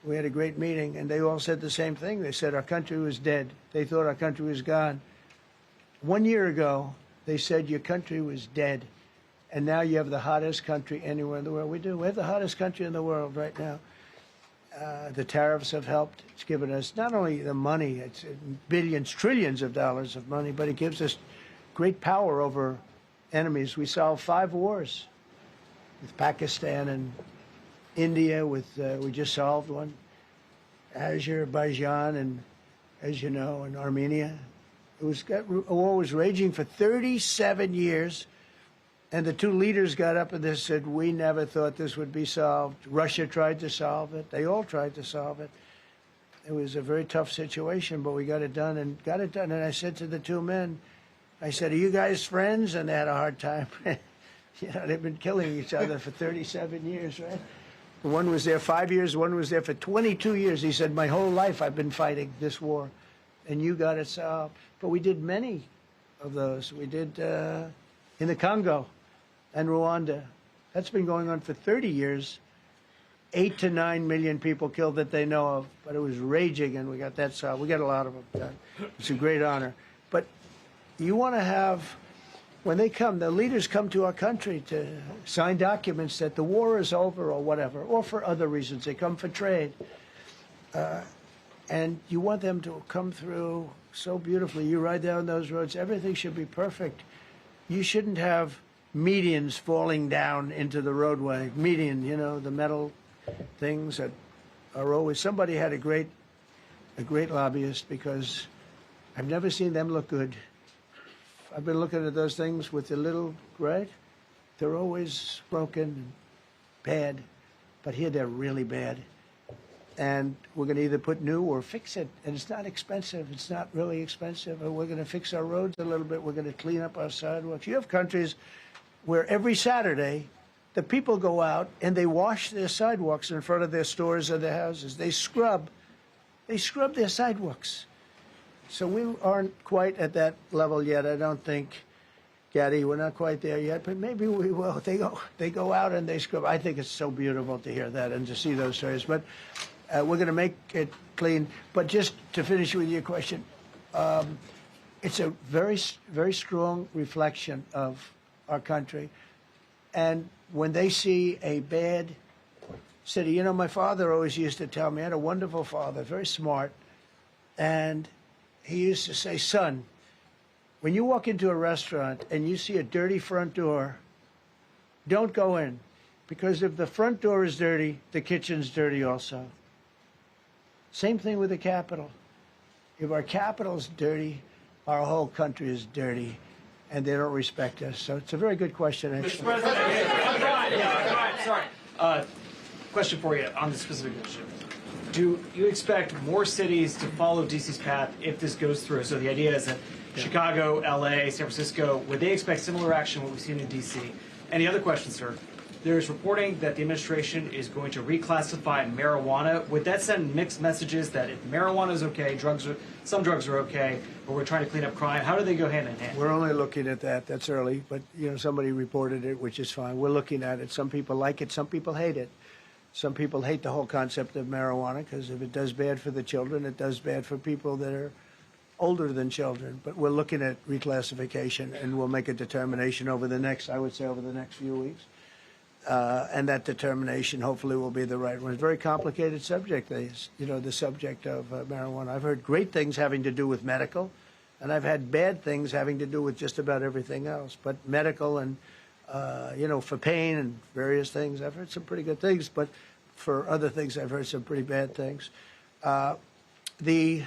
[SPEAKER 2] We had a great meeting, and they all said the same thing. They said our country was dead. They thought our country was gone. 1 year ago, they said your country was dead. And now you have the hottest country anywhere in the world. We do. We have the hottest country in the world right now. The tariffs have helped. It's given us not only the money, it's billions, trillions of dollars of money, but it gives us great power over enemies. We solved 5 wars with Pakistan and India. We just solved one. Azerbaijan and, as you know, and Armenia. A war was raging for 37 years. And the 2 leaders got up and they said, we never thought this would be solved. Russia tried to solve it. They all tried to solve it. It was a very tough situation, but we got it done and got it done. And I said to the 2 men, I said, are you guys friends? And they had a hard time. You know, they've been killing each other for 37 years, right? One was there 5 years, one was there for 22 years. He said, my whole life I've been fighting this war, and you got it solved. But we did many of those. We did in the Congo and Rwanda. That's been going on for 30 years. 8 to 9 million people killed that they know of, but it was raging, and we got that solved. We got a lot of them done. It's a great honor. But you want to have, when they come, the leaders come to our country to sign documents that the war is over or whatever, or for other reasons. They come for trade. And you want them to come through so beautifully. You ride down those roads, everything should be perfect. You shouldn't have medians falling down into the roadway. Median, you know, the metal things that are always, somebody had a great lobbyist, because I've never seen them look good. I've been looking at those things with the little, right? They're always broken and bad, but here they're really bad. And we're going to either put new or fix it, and it's not expensive. It's not really expensive. And we're going to fix our roads a little bit. We're going to clean up our sidewalks. You have countries where every Saturday the people go out and they wash their sidewalks in front of their stores or their houses. They scrub their sidewalks. So we aren't quite at that level yet, I don't think, Gaddy. We're not quite there yet, but maybe we will. They go out and they scrub. I think it's so beautiful to hear that and to see those stories. But we're going to make it clean. But just to finish with your question, it's a very, very strong reflection of our country. And when they see a bad city, you know, my father always used to tell me, I had a wonderful father, very smart, and he used to say, son, when you walk into a restaurant and you see a dirty front door, don't go in, because if the front door is dirty, the kitchen's dirty also. Same thing with the Capitol. If our Capitol's dirty, our whole country is dirty, and they don't respect us. So it's a very good question, actually.
[SPEAKER 11] Mr. President, sorry. Question for you on this specific issue. Do you expect more cities to follow DC's path if this goes through? So the idea is that Chicago, LA, San Francisco, would they expect similar action what we've seen in DC? Any other questions, sir? There's reporting that the administration is going to reclassify marijuana. Would that send mixed messages that if marijuana is okay, some drugs are okay, but we're trying to clean up crime? How do they go hand in hand?
[SPEAKER 2] We're only looking at that. That's early, but you know, somebody reported it, which is fine. We're looking at it. Some people like it. Some people hate it. Some people hate the whole concept of marijuana, because if it does bad for the children, it does bad for people that are older than children. But we're looking at reclassification, and we'll make a determination over the next, I would say, over the next few weeks. And that determination hopefully will be the right one. It's a very complicated subject, you know, the subject of marijuana. I've heard great things having to do with medical, and I've had bad things having to do with just about everything else. But medical and, you know, for pain and various things, I've heard some pretty good things. But for other things, I've heard some pretty bad things. The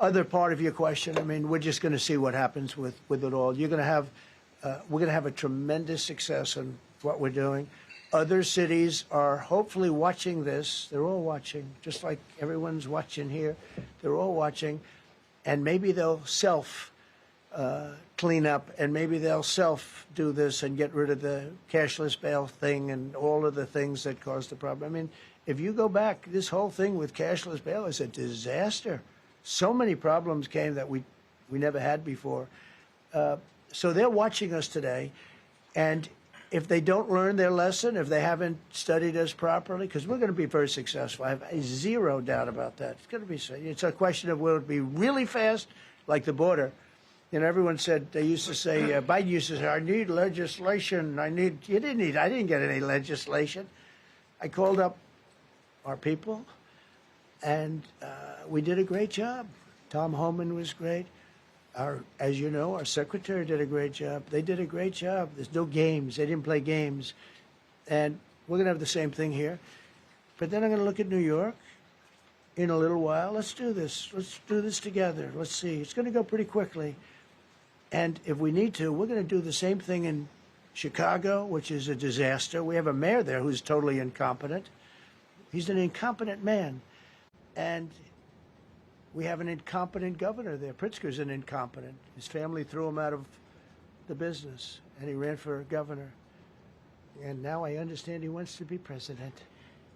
[SPEAKER 2] other part of your question, I mean, we're just going to see what happens with it all. You're going to have, we're going to have a tremendous success in what we're doing. Other cities are hopefully watching this. They're all watching, just like everyone's watching here. They're all watching, and maybe they'll clean up, and maybe they'll do this and get rid of the cashless bail thing and all of the things that caused the problem. I mean, if you go back, this whole thing with cashless bail is a disaster. So many problems came that we never had before. So they're watching us today, and if they don't learn their lesson, if they haven't studied us properly, because we're going to be very successful. I have zero doubt about that. It's going to be. It's a question of will it be really fast, like the border. You know, everyone said, they used to say, Biden used to say, I need legislation. You didn't need. I didn't get any legislation. I called up our people, and we did a great job. Tom Homan was great. As you know, our secretary did a great job. They did a great job. There's no games. They didn't play games. And we're going to have the same thing here. But then I'm going to look at New York in a little while. Let's do this. Let's do this together. Let's see. It's going to go pretty quickly. And if we need to, we're going to do the same thing in Chicago, which is a disaster. We have a mayor there who's totally incompetent. He's an incompetent man. And we have an incompetent governor there. Pritzker's an incompetent. His family threw him out of the business, and he ran for governor. And now I understand he wants to be president.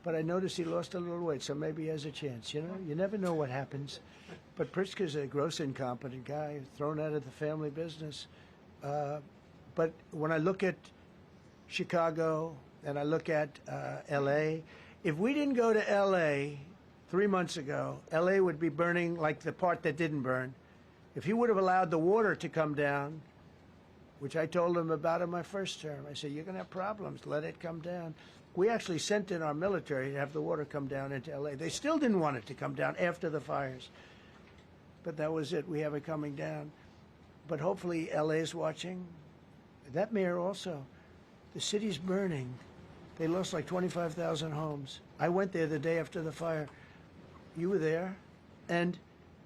[SPEAKER 2] but I noticed he lost a little weight, so maybe he has a chance. You know, you never know what happens. But Pritzker's a gross incompetent guy, thrown out of the family business. But when I look at Chicago and I look at L.A., if we didn't go to L.A. 3 months ago, L.A. would be burning like the part that didn't burn. If he would have allowed the water to come down, which I told him about in my first term, I said, you're going to have problems, let it come down. We actually sent in our military to have the water come down into L.A. They still didn't want it to come down after the fires. But that was it. We have it coming down. But hopefully L.A. is watching. That mayor also. The city's burning. They lost like 25,000 homes. I went there the day after the fire. You were there. And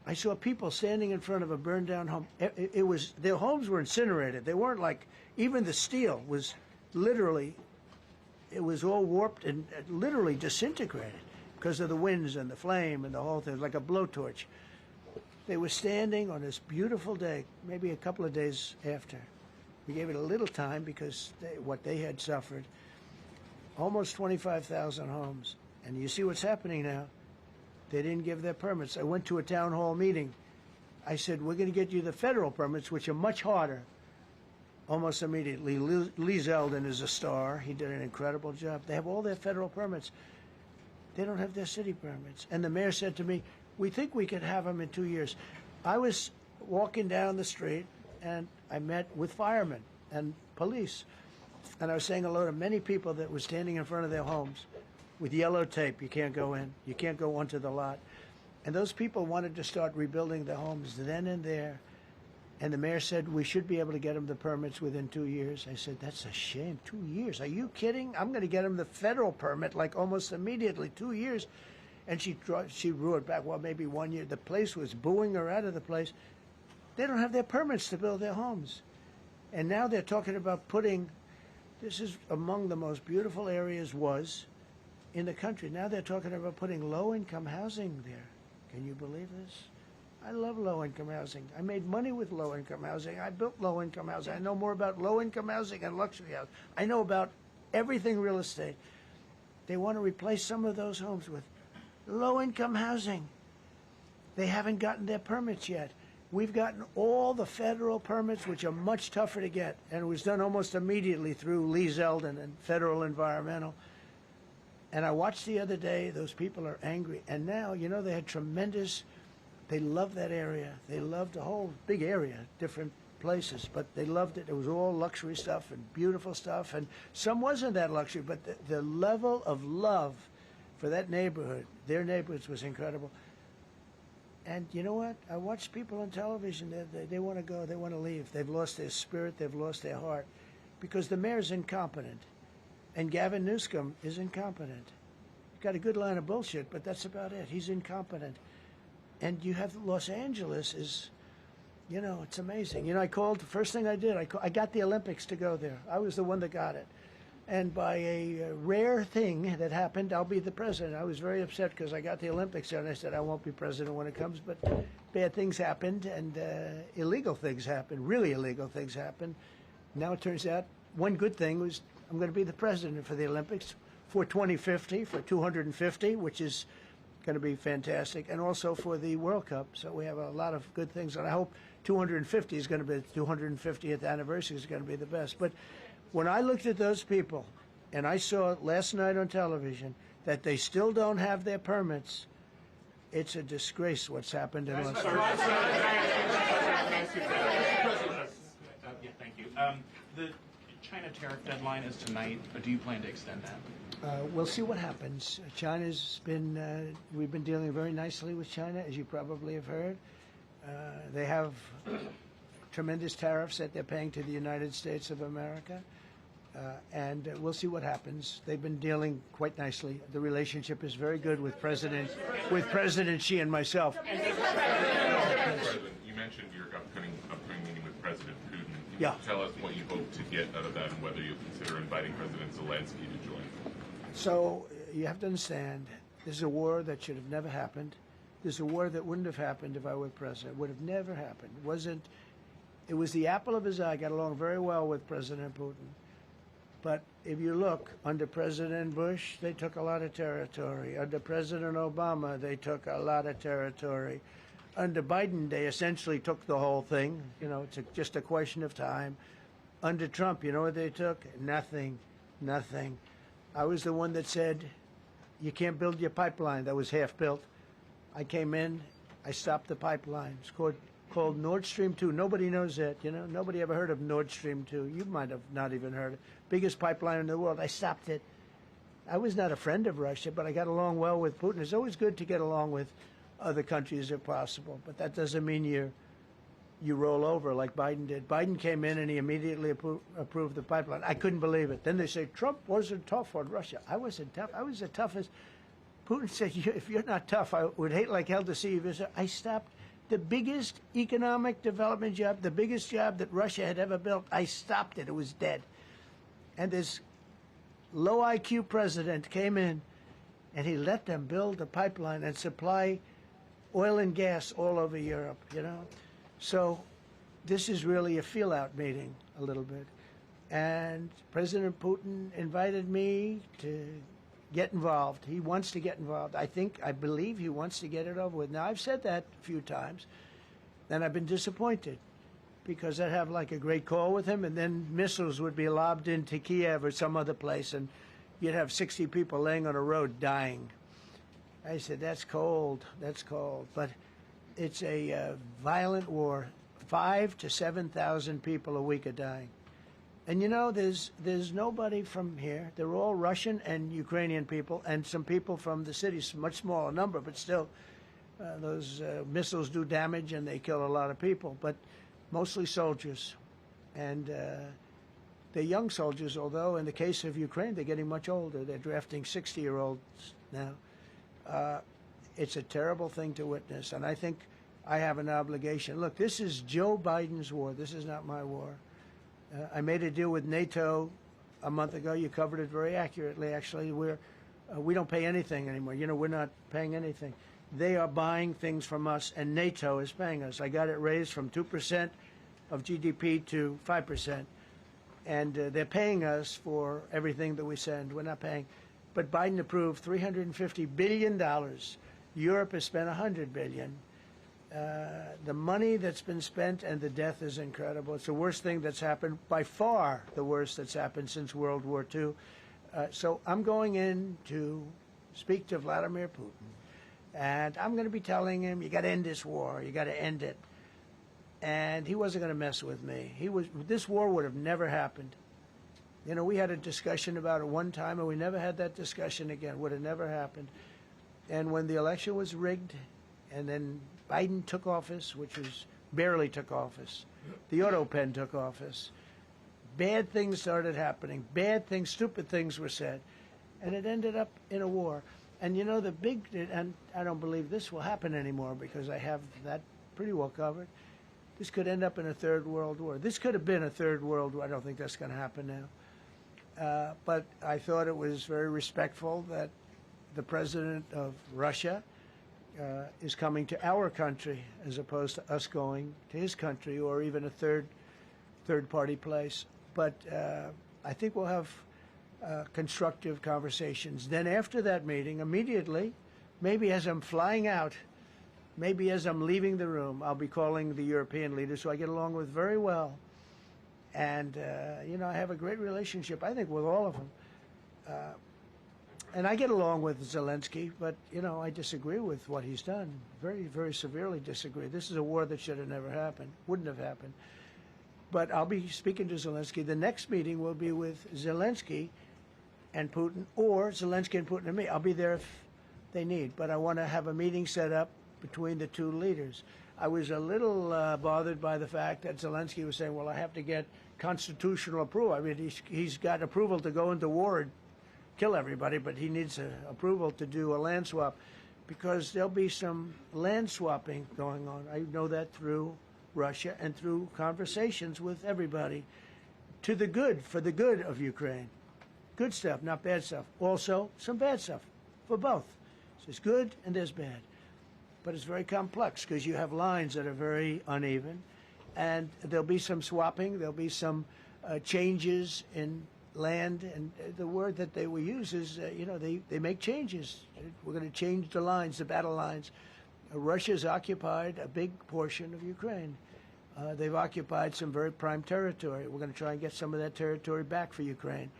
[SPEAKER 2] I saw people standing in front of a burned down home. It was, their homes were incinerated. They weren't like, even the steel was literally, it was all warped and literally disintegrated because of the winds and the flame and the whole thing, like a blowtorch. They were standing on this beautiful day, maybe a couple of days after. We gave it a little time because what they had suffered. Almost 25,000 homes. And you see what's happening now. They didn't give their permits. I went to a town hall meeting. I said, we're going to get you the federal permits, which are much harder. Almost immediately. Lee Zeldin is a star. He did an incredible job. They have all their federal permits. They don't have their city permits. And the mayor said to me, we think we could have them in 2 years. I was walking down the street, and I met with firemen and police. And I was saying hello to many people that were standing in front of their homes with yellow tape. You can't go in. You can't go onto the lot. And those people wanted to start rebuilding their homes then and there. And the mayor said, we should be able to get them the permits within 2 years. I said, that's a shame. 2 years? Are you kidding? I'm going to get them the federal permit like almost immediately. 2 years. And she roared back, well, maybe 1 year. The place was booing her out of the place. They don't have their permits to build their homes. And now they're talking about putting, this is among the most beautiful areas was in the country. Now they're talking about putting low-income housing there. Can you believe this? I love low-income housing. I made money with low-income housing. I built low-income housing. I know more about low-income housing and luxury housing. I know about everything real estate. They want to replace some of those homes with low-income housing. They haven't gotten their permits yet. We've gotten all the federal permits, which are much tougher to get, and it was done almost immediately through Lee Zeldin and Federal Environmental. And I watched the other day, those people are angry. And now, you know, they had tremendous, they loved that area. They loved the whole big area, different places, but they loved it. It was all luxury stuff and beautiful stuff, and some wasn't that luxury, but the level of love for that neighborhood, their neighborhoods, was incredible. And you know what? I watch people on television, they want to go, they want to leave. They've lost their spirit, they've lost their heart, because the mayor's incompetent, and Gavin Newsom is incompetent. He's got a good line of bullshit, but that's about it. He's incompetent. And you have Los Angeles is, you know, it's amazing. You know, I called, the first thing I did, I got the Olympics to go there. I was the one that got it. And by a rare thing that happened, I'll be the president. I was very upset because I got the Olympics there, and I said I won't be president when it comes. But bad things happened, and illegal things happened, really illegal things happened. Now it turns out one good thing was I'm going to be the president for the Olympics for 2050, for 250, which is going to be fantastic, and also for the World Cup. So we have a lot of good things, and I hope 250 is going to be the 250th anniversary is going to be the best. But when I looked at those people, and I saw last night on television that they still don't have their permits, it's a disgrace what's happened in Los Angeles.
[SPEAKER 12] Yeah, thank you. The China tariff deadline is tonight. Do you plan to extend that?
[SPEAKER 2] We'll see what happens. China's been, we've been dealing very nicely with China, as you probably have heard. They have tremendous tariffs that they're paying to the United States of America. And we'll see what happens. They've been dealing quite nicely. The relationship is very good with President Xi and myself.
[SPEAKER 13] President, you mentioned your upcoming meeting with President Putin. Can you tell us what you hope to get out of that and whether you'll consider inviting President Zelensky to join? So
[SPEAKER 2] you have to understand, this is a war that should have never happened. This is a war that wouldn't have happened if I were president. It would have never happened. It was the apple of his eye. I got along very well with President Putin. But if you look, under President Bush, they took a lot of territory. Under President Obama, they took a lot of territory. Under Biden, they essentially took the whole thing. You know, it's just a question of time. Under Trump, you know what they took? Nothing. Nothing. I was the one that said, you can't build your pipeline. That was half built. I came in, I stopped the pipeline. It's called Nord Stream 2. Nobody knows that, you know. Nobody ever heard of Nord Stream 2. You might have not even heard it. Biggest pipeline in the world. I stopped it. I was not a friend of Russia, but I got along well with Putin. It's always good to get along with other countries if possible, but that doesn't mean you roll over like Biden did. Biden came in and he immediately approved the pipeline. I couldn't believe it. Then they say Trump wasn't tough on Russia. I wasn't tough. I was the toughest. Putin said, if you're not tough, I would hate like hell to see you visit. I stopped the biggest economic development job, the biggest job that Russia had ever built. I stopped it. It was dead. And this low IQ president came in and he let them build a pipeline and supply oil and gas all over Europe, you know. So this is really a feel-out meeting a little bit. And President Putin invited me to get involved. He wants to get involved. I believe he wants to get it over with. Now, I've said that a few times, and I've been disappointed because I'd have like a great call with him, and then missiles would be lobbed into Kiev or some other place, and you'd have 60 people laying on a road dying. I said, that's cold, that's cold. But it's a violent war. 5,000 to 7,000 people a week are dying. And you know, there's nobody from here. They're all Russian and Ukrainian people, and some people from the cities, much smaller number, but still, those missiles do damage and they kill a lot of people, but mostly soldiers. And they're young soldiers, although in the case of Ukraine, they're getting much older. They're drafting 60-year-olds now. It's a terrible thing to witness, and I think I have an obligation. Look, this is Joe Biden's war. This is not my war. I made a deal with NATO a month ago. You covered it very accurately, actually. We don't pay anything anymore. You know, we're not paying anything. They are buying things from us, and NATO is paying us. I got it raised from 2% of GDP to 5%. And they're paying us for everything that we send. We're not paying. But Biden approved $350 billion. Europe has spent $100 billion. The money that's been spent and the death is incredible. It's the worst thing that's happened, by far the worst that's happened since World War II. So I'm going in to speak to Vladimir Putin, and I'm going to be telling him, you got to end this war. You got to end it. And he wasn't going to mess with me. This war would have never happened. You know, we had a discussion about it one time, and we never had that discussion again. Would have never happened. And when the election was rigged, and then Biden took office, which was barely took office, the auto pen took office, bad things started happening. Bad things, stupid things were said. And it ended up in a war. And you know, and I don't believe this will happen anymore because I have that pretty well covered. This could end up in a third world war. This could have been a third world war. I don't think that's going to happen now. But I thought it was very respectful that the president of Russia is coming to our country as opposed to us going to his country or even a third-party place. But I think we'll have constructive conversations. Then after that meeting, immediately, maybe as I'm flying out, maybe as I'm leaving the room, I'll be calling the European leaders who I get along with very well. And, you know, I have a great relationship, I think, with all of them. And I get along with Zelensky, but, you know, I disagree with what he's done. Very, very severely disagree. This is a war that should have never happened, wouldn't have happened. But I'll be speaking to Zelensky. The next meeting will be with Zelensky and Putin, or Zelensky and Putin and me. I'll be there if they need. But I want to have a meeting set up between the two leaders. I was a little bothered by the fact that Zelensky was saying, well, I have to get constitutional approval. I mean, he's got approval to go into war and kill everybody, but he needs approval to do a land swap because there'll be some land swapping going on. I know that through Russia and through conversations with everybody to the good, for the good of Ukraine. Good stuff, not bad stuff. Also, some bad stuff for both. So there's good and there's bad. But it's very complex because you have lines that are very uneven, and there'll be some swapping, there'll be some changes in land, and the word that they will use is, they make changes. We're going to change the lines, the battle lines. Russia's occupied a big portion of Ukraine. They've occupied some very prime territory. We're going to try and get some of that territory back for Ukraine.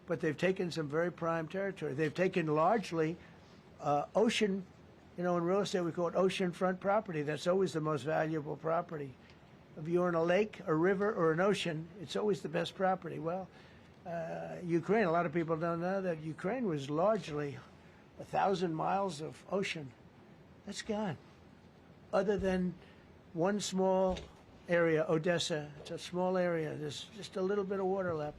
[SPEAKER 2] But they've taken some very prime territory. They've taken largely ocean, in real estate we call it oceanfront property. That's always the most valuable property. If you're in a lake, a river, or an ocean, it's always the best property. Well, Ukraine, a lot of people don't know that Ukraine was largely 1,000 miles of ocean. That's gone. Other than one small area, Odessa, it's a small area. There's just a little bit of water left.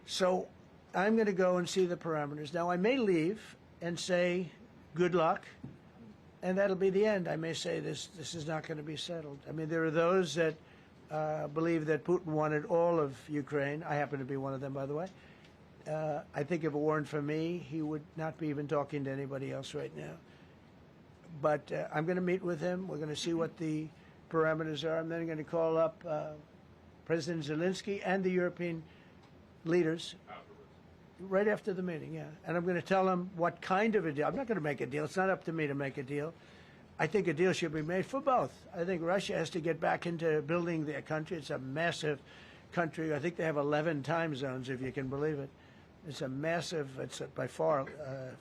[SPEAKER 2] So I'm going to go and see the parameters. Now, I may leave and say, good luck, and that'll be the end. I may say this is not going to be settled. I mean, there are those that believe that Putin wanted all of Ukraine. I happen to be one of them, by the way. I think if it weren't for me, he would not be even talking to anybody else right now. But I'm going to meet with him. We're going to see what the parameters are. I'm then going to call up President Zelensky and the European leaders right after the meeting, yeah. And I'm going to tell them what kind of a deal. I'm not going to make a deal. It's not up to me to make a deal. I think a deal should be made for both. I think Russia has to get back into building their country. It's a massive country. I think they have 11 time zones, if you can believe it. It's a massive, it's by far,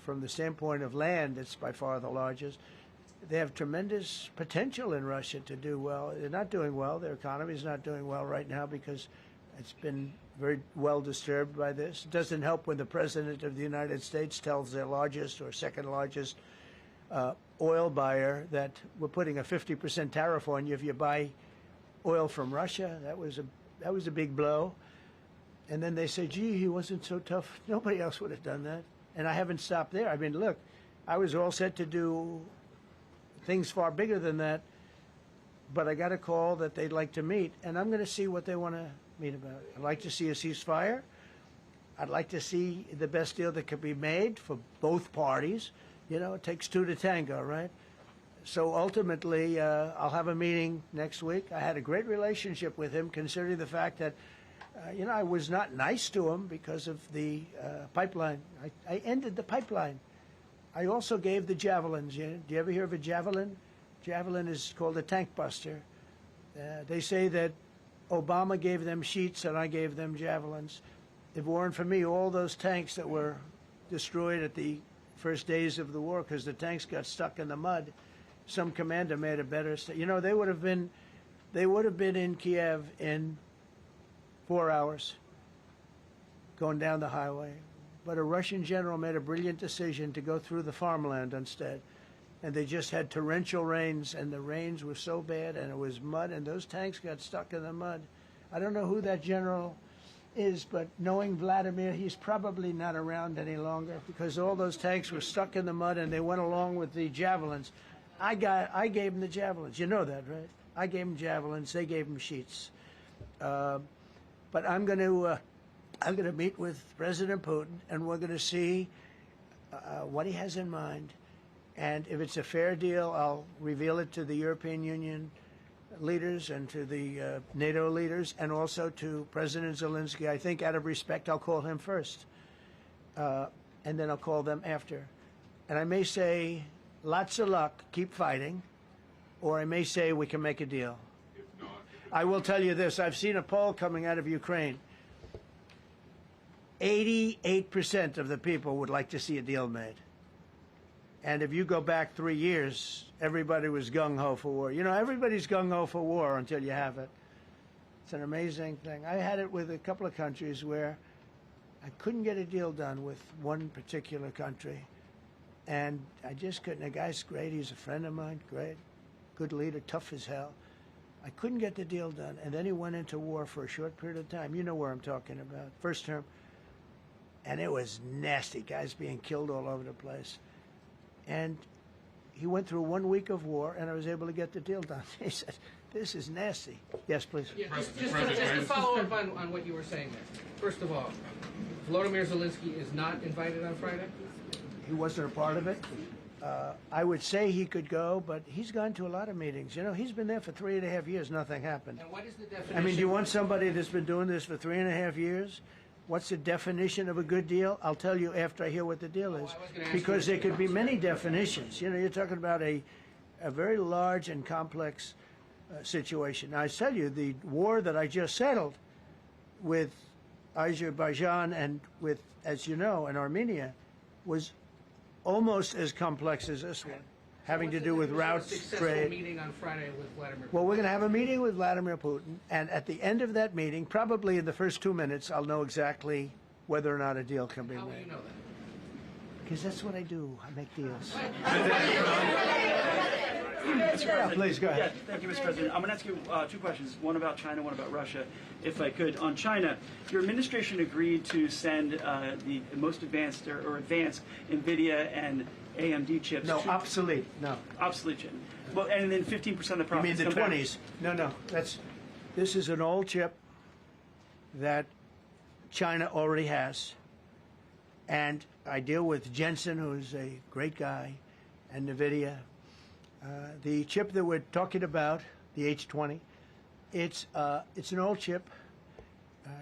[SPEAKER 2] from the standpoint of land, it's by far the largest. They have tremendous potential in Russia to do well. They're not doing well. Their economy is not doing well right now because it's been very well disturbed by this. It doesn't help when the President of the United States tells their largest or second largest oil buyer that we're putting a 50% tariff on you if you buy oil from Russia. That was a big blow. And then they say, gee, he wasn't so tough. Nobody else would have done that. And I haven't stopped there. I mean, look, I was all set to do things far bigger than that, but I got a call that they'd like to meet, and I'm going to see what they want to meet about. I'd like to see a ceasefire. I'd like to see the best deal that could be made for both parties. It takes two to tango, right? So ultimately, I'll have a meeting next week. I had a great relationship with him, considering the fact that, I was not nice to him because of the pipeline. I ended the pipeline. I also gave the javelins. Do you ever hear of a javelin? Javelin is called a tank buster. They say that Obama gave them sheets and I gave them javelins. If it weren't for me, all those tanks that were destroyed at the first days of the war because the tanks got stuck in the mud, some commander made a better. They would have been in Kiev in 4 hours going down the highway. But a Russian general made a brilliant decision to go through the farmland instead. And they just had torrential rains, and the rains were so bad, and it was mud, and those tanks got stuck in the mud. I don't know who that general is, but knowing Vladimir, he's probably not around any longer because all those tanks were stuck in the mud, and they went along with the javelins. I gave them the javelins. You know that, right? I gave them javelins. They gave them sheets. But I'm going to meet with President Putin, and we're going to see what he has in mind. And if it's a fair deal, I'll reveal it to the European Union leaders and to the NATO leaders and also to President Zelensky. I think out of respect, I'll call him first. And then I'll call them after. And I may say, lots of luck, keep fighting. Or I may say, we can make a deal. I will tell you this. I've seen a poll coming out of Ukraine. 88% of the people would like to see a deal made. And if you go back 3 years, everybody was gung-ho for war. Everybody's gung-ho for war until you have it. It's an amazing thing. I had it with a couple of countries where I couldn't get a deal done with one particular country. And I just couldn't. The guy's great. He's a friend of mine. Great. Good leader. Tough as hell. I couldn't get the deal done. And then he went into war for a short period of time. You know where I'm talking about. First term. And it was nasty. Guys being killed all over the place. And he went through 1 week of war, and I was able to get the deal done. He said, this is nasty. Yes, please.
[SPEAKER 14] Yeah, just to follow up on what you were saying there. First of all, Volodymyr Zelensky is not invited on Friday?
[SPEAKER 2] He wasn't a part of it. I would say he could go, but he's gone to a lot of meetings. He's been there for 3.5 years. Nothing happened.
[SPEAKER 14] And what is the definition?
[SPEAKER 2] I mean, do you want somebody that's been doing this for 3.5 years What's the definition of a good deal? I'll tell you after I hear what the deal is.
[SPEAKER 14] I was gonna ask
[SPEAKER 2] Because
[SPEAKER 14] you-
[SPEAKER 2] there could be many definitions. You know, you're talking about a very large and complex situation. Now, I tell you, the war that I just settled with Azerbaijan and with, as you know, and Armenia was almost as complex as this one, having to do with routes,
[SPEAKER 14] Successful
[SPEAKER 2] trade.
[SPEAKER 14] meeting on Friday with Vladimir Putin.
[SPEAKER 2] Well, we're going to have a meeting with Vladimir Putin, and at the end of that meeting, probably in the first 2 minutes, I'll know exactly whether or not a deal can be
[SPEAKER 14] How will you
[SPEAKER 2] made.
[SPEAKER 14] know that?
[SPEAKER 2] Because that's what I do. I make deals.
[SPEAKER 15] Mr. President.
[SPEAKER 2] Please, go ahead.
[SPEAKER 15] Yeah, thank you, Mr. President. I'm going to ask you two questions, one about China, one about Russia, if I could. On China, your administration agreed to send the most advanced or advanced NVIDIA and AMD chips.
[SPEAKER 2] No, obsolete. No.
[SPEAKER 15] Obsolete chip. Well, and then 15% of the
[SPEAKER 2] You
[SPEAKER 15] profits
[SPEAKER 2] mean the
[SPEAKER 15] come back.
[SPEAKER 2] 20s? No. This is an old chip that China already has. And I deal with Jensen, who's a great guy, and NVIDIA. The chip that we're talking about, the H20, it's an old chip.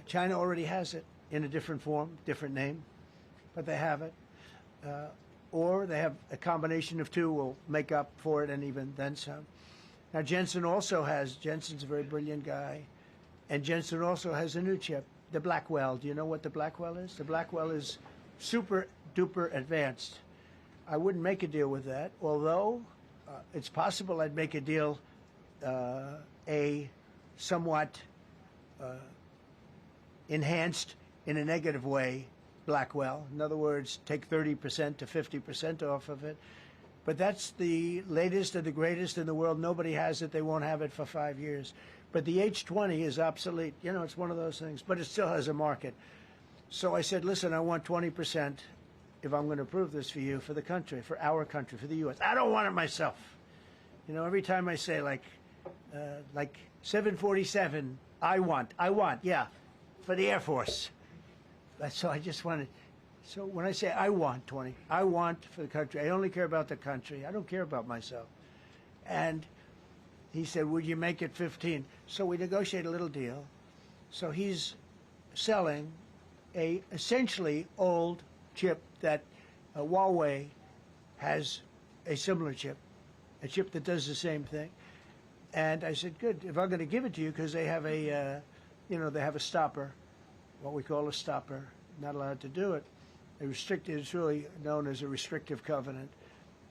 [SPEAKER 2] China already has it in a different form, different name, but they have it. Or they have a combination of two will make up for it and even then some. Now, Jensen's a very brilliant guy, and Jensen also has a new chip, the Blackwell. Do you know what the Blackwell is? The Blackwell is super duper advanced. I wouldn't make a deal with that, although it's possible I'd make a deal, a somewhat enhanced in a negative way Blackwell. In other words, take 30% to 50% off of it. But that's the latest and the greatest in the world. Nobody has it. They won't have it for 5 years. But the H20 is obsolete. You know, it's one of those things. But it still has a market. So I said, listen, I want 20% if I'm going to approve this for you, for the country, for our country, for the U.S. I don't want it myself. You know, every time I say like 747, I want, yeah, for the Air Force. So I just wanted, so when I say I want 20, I want for the country. I only care about the country. I don't care about myself. And he said, would you make it 15? So we negotiate a little deal. So he's selling a essentially old chip that Huawei has a similar chip, a chip that does the same thing. And I said, good, if I'm going to give it to you, because they have a, they have a stopper, what we call a stopper, not allowed to do it. It's really known as a restrictive covenant.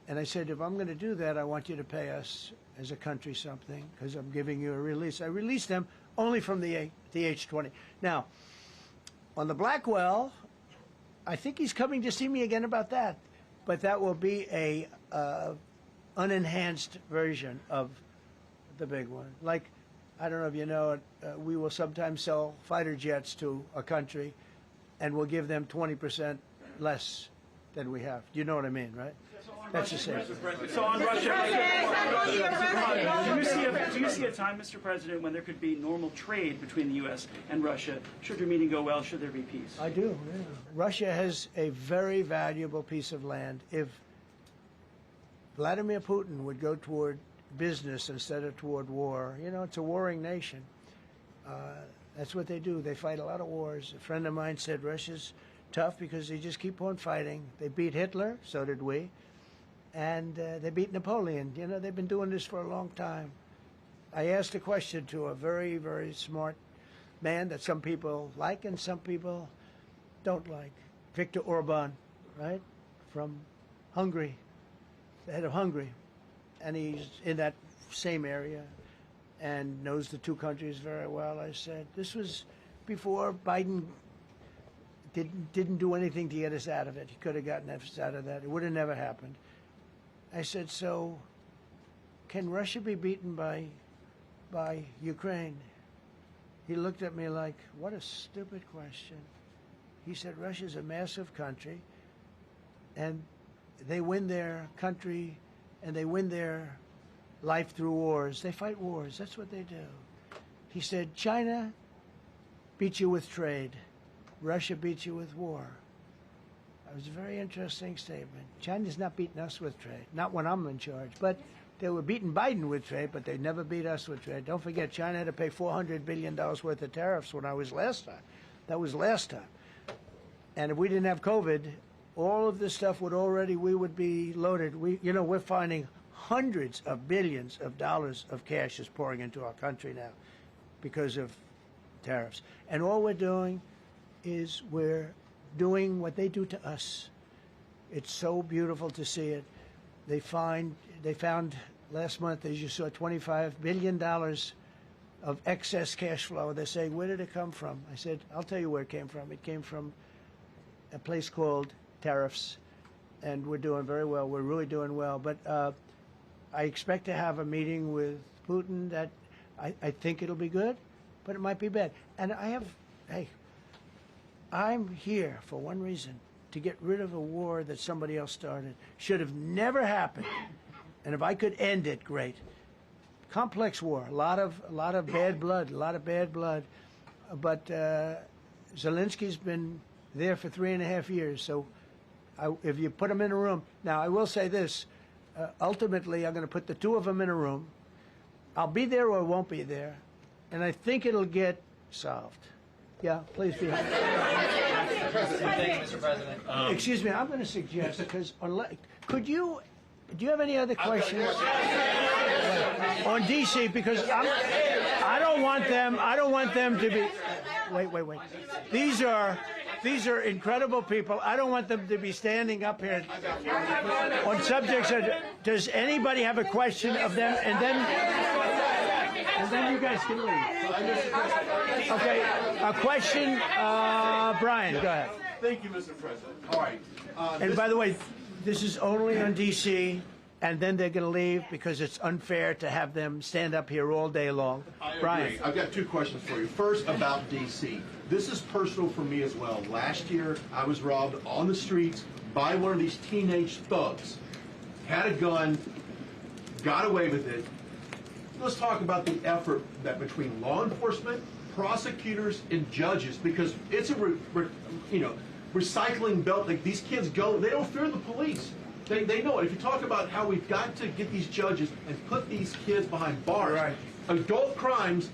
[SPEAKER 2] And I said, if I'm going to do that, I want you to pay us as a country something, because I'm giving you a release. I released them only from the H20. Now, on the Blackwell, I think he's coming to see me again about that. But that will be a unenhanced version of the big one. Like, I don't know if you know it, we will sometimes sell fighter jets to a country, and we'll give them 20% less than we have. Do you know what I mean, right? That's the same.
[SPEAKER 15] So on Russia, do you see a time, Mr. President, when there could be normal trade between the U.S. and Russia? Should your meeting go well? Should there be peace?
[SPEAKER 2] I do, yeah. Russia has a very valuable piece of land. If Vladimir Putin would go toward business instead of toward war, it's a warring nation. That's what they do. They fight a lot of wars. A friend of mine said Russia's tough because they just keep on fighting. They beat Hitler, so did we. And they beat Napoleon. They've been doing this for a long time. I asked a question to a very, very smart man that some people like and some people don't like. Viktor Orban, right? From Hungary, the head of Hungary. And he's in that same area and knows the two countries very well. I said, this was before Biden didn't do anything to get us out of it. He could have gotten us out of that. It would have never happened. I said, so can Russia be beaten by Ukraine? He looked at me like, what a stupid question. He said, Russia's a massive country, and they win their country and they win their life through wars. They fight wars. That's what they do. He said, China beats you with trade. Russia beats you with war. That was a very interesting statement. China's not beating us with trade, not when I'm in charge. But they were beating Biden with trade, but they never beat us with trade. Don't forget, China had to pay $400 billion worth of tariffs when I was last time. That was last time. And if we didn't have COVID, all of this stuff we would be loaded. We're finding hundreds of billions of dollars of cash is pouring into our country now because of tariffs. And all we're doing is we're doing what they do to us. It's so beautiful to see it. They found last month, as you saw, $25 billion of excess cash flow. They say, where did it come from? I said, I'll tell you where it came from. It came from a place called tariffs, and we're doing very well. We're really doing well. But I expect to have a meeting with Putin that I think it'll be good, but it might be bad. And I'm here for one reason, to get rid of a war that somebody else started. Should have never happened. And if I could end it, great. Complex war, a lot of bad blood, But Zelensky's been there for 3.5 years. So if you put him in a room, now I will say this, ultimately I'm going to put the two of them in a room. I'll be there or I won't be there. And I think it'll get solved. Yeah, please be.
[SPEAKER 16] Thank you, Mr. President.
[SPEAKER 2] Excuse me, I'm going to suggest, because do you have any other questions on DC? Because I don't want them to be. Wait. These are incredible people. I don't want them to be standing up here on subjects that. Does anybody have a question of them? And then you guys can leave. Okay, a question, Brian, go ahead.
[SPEAKER 17] Thank you, Mr. President. All right.
[SPEAKER 2] And by the way, this is only on D.C., and then they're going to leave because it's unfair to have them stand up here all day long.
[SPEAKER 17] I agree.
[SPEAKER 2] Brian.
[SPEAKER 17] I've got two questions for you. First, about D.C. This is personal for me as well. Last year, I was robbed on the streets by one of these teenage thugs. Had a gun, got away with it. Let's talk about the effort that between law enforcement, prosecutors, and judges, because it's a recycling belt. Like, these kids go, they don't fear the police. They know it. If you talk about how we've got to get these judges and put these kids behind bars, right. Adult crimes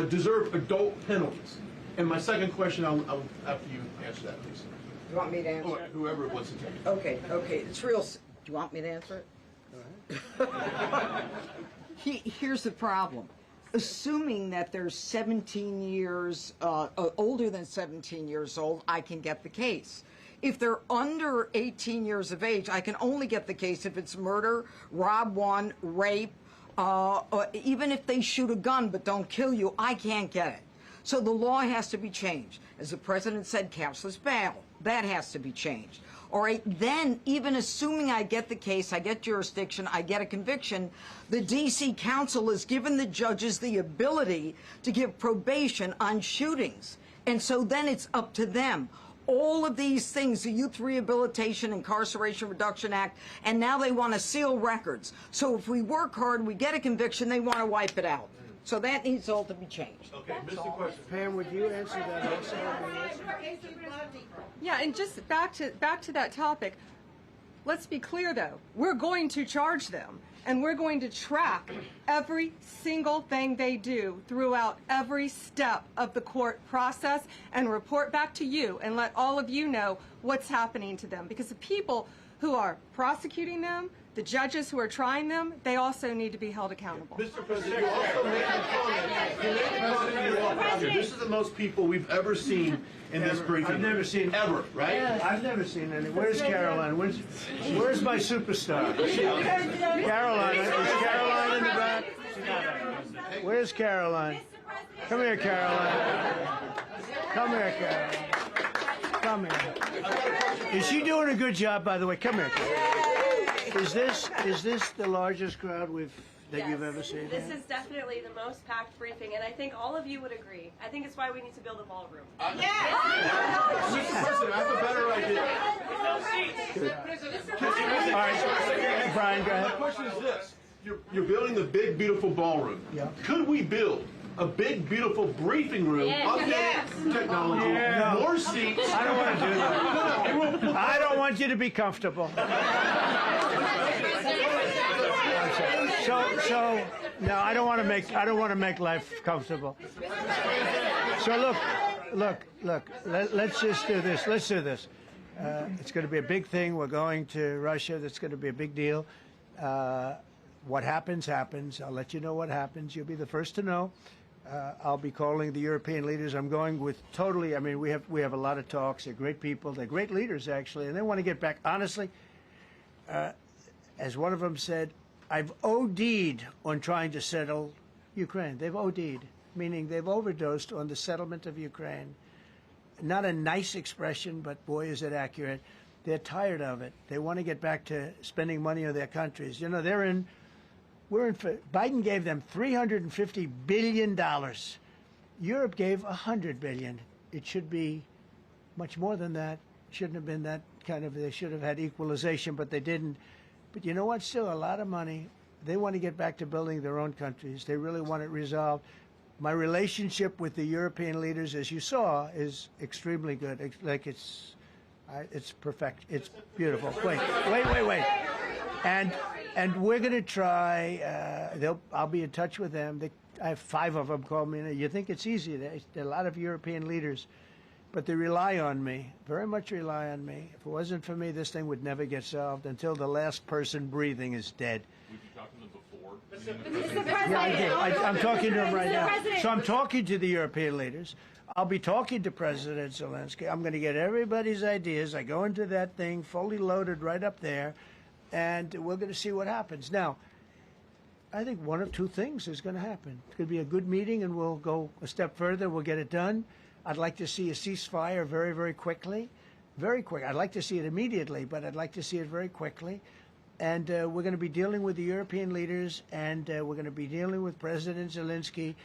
[SPEAKER 17] deserve adult penalties. And my second question, I'll after you answer that, please.
[SPEAKER 7] You want me to answer it?
[SPEAKER 17] Whoever wants to take it.
[SPEAKER 7] Okay. It's real. Do you want me to answer it? Go ahead. Here's the problem. Assuming that they're 17 years, older than 17 years old, I can get the case. If they're under 18 years of age, I can only get the case if it's murder, rob one, rape, or even if they shoot a gun but don't kill you, I can't get it. So the law has to be changed. As the president said, cashless bail. That has to be changed. All right, then, even assuming I get the case, I get jurisdiction, I get a conviction, the D.C. Council has given the judges the ability to give probation on shootings. And so then it's up to them. All of these things, the Youth Rehabilitation Incarceration Reduction Act, and now they want to seal records. So if we work hard, we get a conviction, they want to wipe it out. So that needs all to be changed.
[SPEAKER 17] Okay, Mr. Question.
[SPEAKER 2] Pam, would you answer that also?
[SPEAKER 5] Yeah, and just back to that topic, let's be clear, though. We're going to charge them, and we're going to track every single thing they do throughout every step of the court process and report back to you and let all of you know what's happening to them. Because the people who are prosecuting them, the judges who are trying them, they also need to be held accountable.
[SPEAKER 17] Mr. President, you also made a comment. This is the most people we've ever seen in this briefing.
[SPEAKER 2] I've never seen
[SPEAKER 17] ever, right?
[SPEAKER 2] Yes. I've never seen any. Where's Caroline? Where's my superstar? Caroline. Is Caroline in the back? Where's Caroline? Come here, Caroline. Come here, Caroline. Come here. Is she doing a good job, by the way? Come here, Caroline. Is this the largest crowd that you've ever seen?
[SPEAKER 18] This is definitely the most packed briefing, and I think all of you would agree. I think it's why we need to build a ballroom.
[SPEAKER 17] Mr. President, I have a better idea.
[SPEAKER 2] All right, Brian, go ahead.
[SPEAKER 17] My question is this. You're building the big, beautiful ballroom.
[SPEAKER 2] Yeah.
[SPEAKER 17] Could we build a big, beautiful briefing room, updated technology, more seats?
[SPEAKER 2] I don't want to do that. I don't want you to be comfortable. So no, I don't want to make life comfortable. So Let's just do this. Let's do this. It's going to be a big thing. We're going to Russia. That's going to be a big deal. What happens, happens. I'll let you know what happens. You'll be the first to know. I'll be calling the European leaders. I'm going with totally. I mean, we have a lot of talks. They're great people. They're great leaders, actually, and they want to get back. Honestly, as one of them said, I've OD'd on trying to settle Ukraine. They've OD'd, meaning they've overdosed on the settlement of Ukraine. Not a nice expression, but boy, is it accurate. They're tired of it. They want to get back to spending money on their countries. You know, Biden gave them $350 billion. Europe gave $100 billion. It should be much more than that. Shouldn't have been that kind of, they should have had equalization, but they didn't. But you know what? Still a lot of money. They want to get back to building their own countries. They really want it resolved. My relationship with the European leaders, as you saw, is extremely good. It's perfect. It's beautiful. Wait. And we're going to try. I'll be in touch with them. I have 5 of them call me. You think it's easy? There are a lot of European leaders, but they rely on me. Very much rely on me. If it wasn't for me, this thing would never get solved until the last person breathing is dead.
[SPEAKER 13] Would you talk to them before?
[SPEAKER 2] Yeah, I did. I'm talking to them right now. So I'm talking to the European leaders. I'll be talking to President Zelensky. I'm going to get everybody's ideas. I go into that thing fully loaded right up there, and we're going to see what happens. Now, I think one of 2 things is going to happen. It's going to be a good meeting, and we'll go a step further. We'll get it done. I'd like to see a ceasefire very, very quickly. Very quick. I'd like to see it immediately, but I'd like to see it very quickly. And we're going to be dealing with the European leaders, and we're going to be dealing with President Zelensky,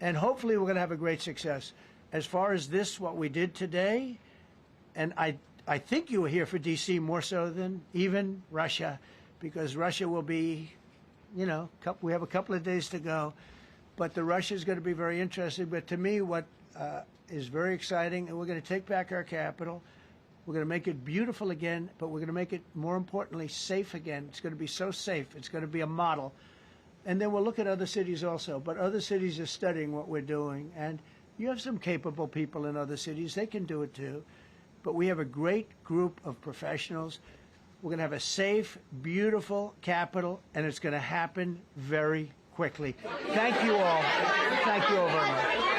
[SPEAKER 2] and hopefully we're going to have a great success. As far as this, what we did today, and I think you were here for D.C. more so than even Russia, because Russia will be, you know, we have a couple of days to go, but the Russia is going to be very interesting. But to me, what is very exciting, and we're going to take back our capital. We're going to make it beautiful again, but we're going to make it, more importantly, safe again. It's going to be so safe. It's going to be a model. And then we'll look at other cities also. But other cities are studying what we're doing. And you have some capable people in other cities. They can do it too. But we have a great group of professionals. We're going to have a safe, beautiful capital, and it's going to happen very quickly. Thank you all. Thank you all very much.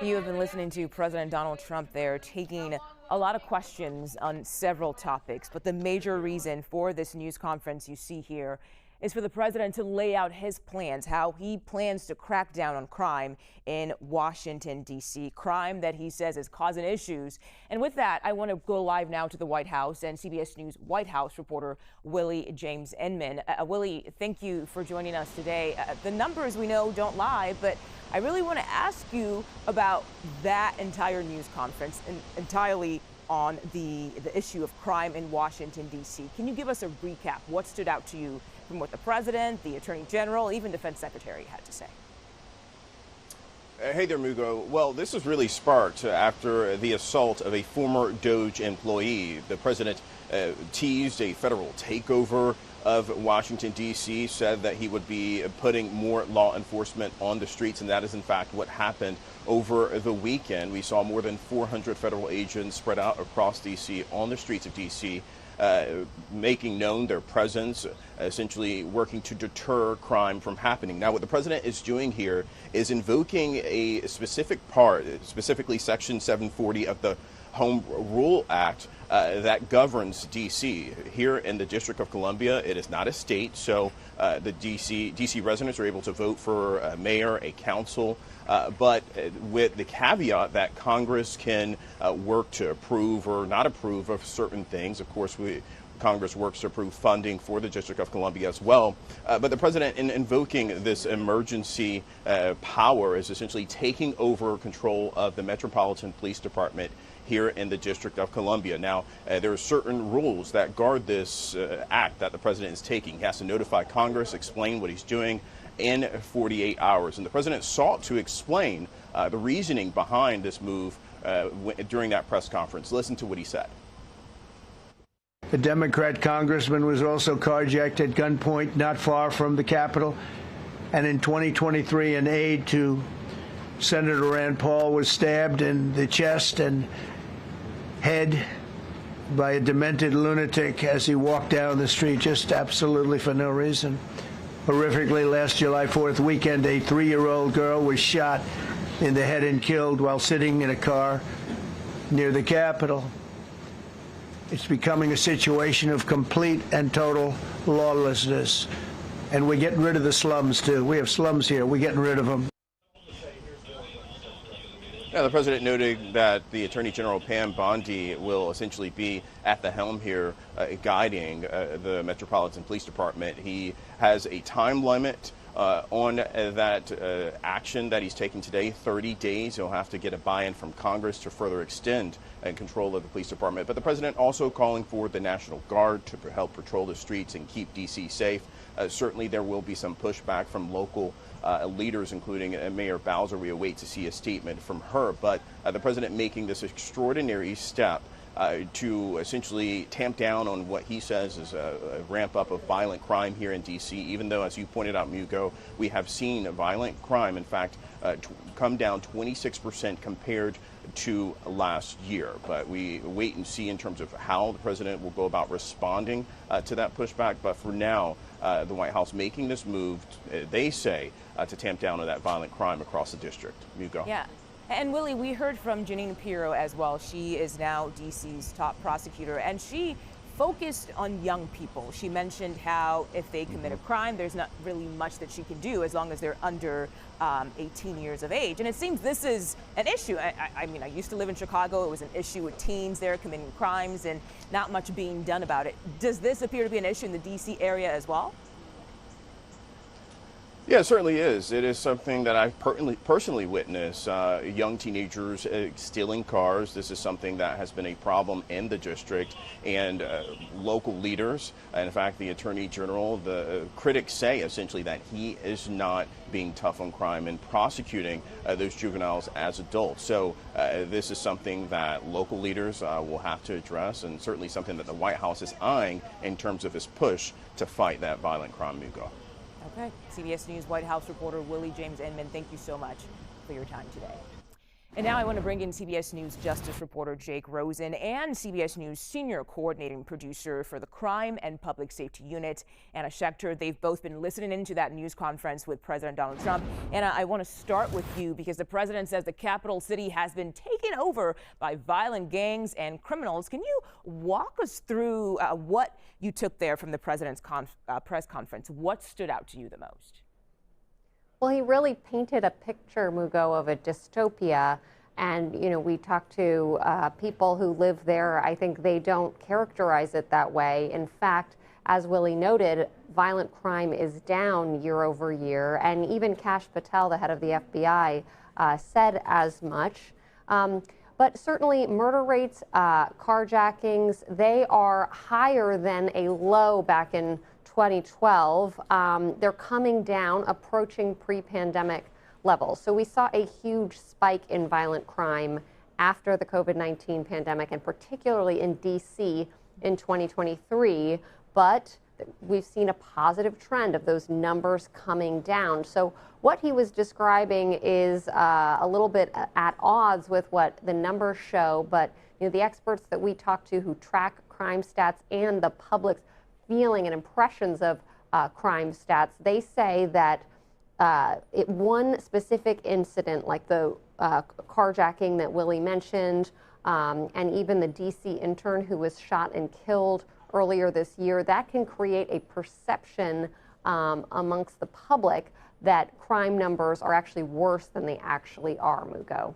[SPEAKER 8] You have been listening to President Donald Trump there taking a lot of questions on several topics, but the major reason for this news conference you see here is for the president to lay out his plans, how he plans to crack down on crime in Washington, D.C., crime that he says is causing issues. And with that, I want to go live now to the White House and CBS News White House reporter Willie James Inman. Willie, thank you for joining us today. The numbers we know don't lie, but I really want to ask you about that entire news conference and entirely on the issue of crime in Washington, D.C. Can you give us a recap? What stood out to you from what the president, the attorney general, even defense secretary had to say?
[SPEAKER 19] Hey there, Mugo. Well, this was really sparked after the assault of a former DOJ employee. The president teased a federal takeover of Washington, D.C., said that he would be putting more law enforcement on the streets, and that is in fact what happened over the weekend. We saw more than 400 federal agents spread out across D.C. on the streets of D.C., making known their presence, essentially working to deter crime from happening. Now, what the president is doing here is invoking a specific part, specifically Section 740 of the Home Rule Act that governs D.C. Here in the District of Columbia, it is not a state, so the D.C. residents are able to vote for a mayor, a council, but with the caveat that Congress can work to approve or not approve of certain things. Of course, Congress works to approve funding for the District of Columbia as well. But the president, in invoking this emergency power, is essentially taking over control of the Metropolitan Police Department here in the District of Columbia. Now, there are certain rules that guard this act that the president is taking. He has to notify Congress, explain what he's doing in 48 hours. And the president sought to explain the reasoning behind this move during that press conference. Listen to what he said.
[SPEAKER 2] A Democrat congressman was also carjacked at gunpoint not far from the Capitol. And in 2023, an aide to Senator Rand Paul was stabbed in the chest and head by a demented lunatic as he walked down the street, just absolutely for no reason. Horrifically, last July 4th weekend, a 3-year-old girl was shot in the head and killed while sitting in a car near the Capitol. It's becoming a situation of complete and total lawlessness. And we're getting rid of the slums, too. We have slums here. We're getting rid of them.
[SPEAKER 19] Now, the president noted that the Attorney General Pam Bondi will essentially be at the helm here, guiding the Metropolitan Police Department. He has a time limit on that action that he's taking today, 30 days. He'll have to get a buy-in from Congress to further extend control of the police department. But the president also calling for the National Guard to help patrol the streets and keep D.C. safe. Certainly there will be some pushback from local leaders, including Mayor Bowser. We await to see a statement from her. But the president making this extraordinary step to essentially tamp down on what he says is a ramp up of violent crime here in D.C., even though, as you pointed out, Mugo, we have seen violent crime, in fact, come down 26% compared to last year. But we wait and see in terms of how the president will go about responding to that pushback. But for now, the White House making this move, they say, to tamp down on that violent crime across the district. Mugo.
[SPEAKER 8] Yeah. And Willie, we heard from Janine Pirro as well. She is now DC's top prosecutor, and she focused on young people. She mentioned how if they commit a crime, there's not really much that she can do as long as they're under 18 years of age. And it seems this is an issue. I mean, I used to live in Chicago. It was an issue with teens there committing crimes and not much being done about it. Does this appear to be an issue in the DC area as well?
[SPEAKER 19] Yeah, it certainly is. It is something that I personally witness, young teenagers stealing cars. This is something that has been a problem in the district, and local leaders, in fact, the Attorney General, the critics say essentially that he is not being tough on crime and prosecuting those juveniles as adults. So this is something that local leaders will have to address, and certainly something that the White House is eyeing in terms of its push to fight that violent crime, Mugo.
[SPEAKER 8] Okay. CBS News White House reporter Willie James Inman, thank you so much for your time today. And now I want to bring in CBS News Justice reporter Jake Rosen and CBS News senior coordinating producer for the Crime and Public Safety Unit, Anna Schechter. They've both been listening into that news conference with President Donald Trump. Anna, I want to start with you because the president says the capital city has been taken over by violent gangs and criminals. Can you walk us through what you took there from the president's press conference? What stood out to you the most?
[SPEAKER 20] Well, he really painted a picture, Mugo, of a dystopia. And, you know, we talked to people who live there. I think they don't characterize it that way. In fact, as Willie noted, violent crime is down year over year. And even Kash Patel, the head of the FBI, said as much. But certainly murder rates, carjackings, they are higher than a low back in 2012. They're coming down, approaching pre-pandemic levels. So we saw a huge spike in violent crime after the COVID-19 pandemic, and particularly in DC in 2023. But we've seen a positive trend of those numbers coming down. So what he was describing is a little bit at odds with what the numbers show. But you know, the experts that we talk to who track crime stats and the public's feeling and impressions of crime stats, they say that one specific incident, like the carjacking that Willie mentioned, and even the DC intern who was shot and killed earlier this year, that can create a perception amongst the public that crime numbers are actually worse than they actually are, Mugo.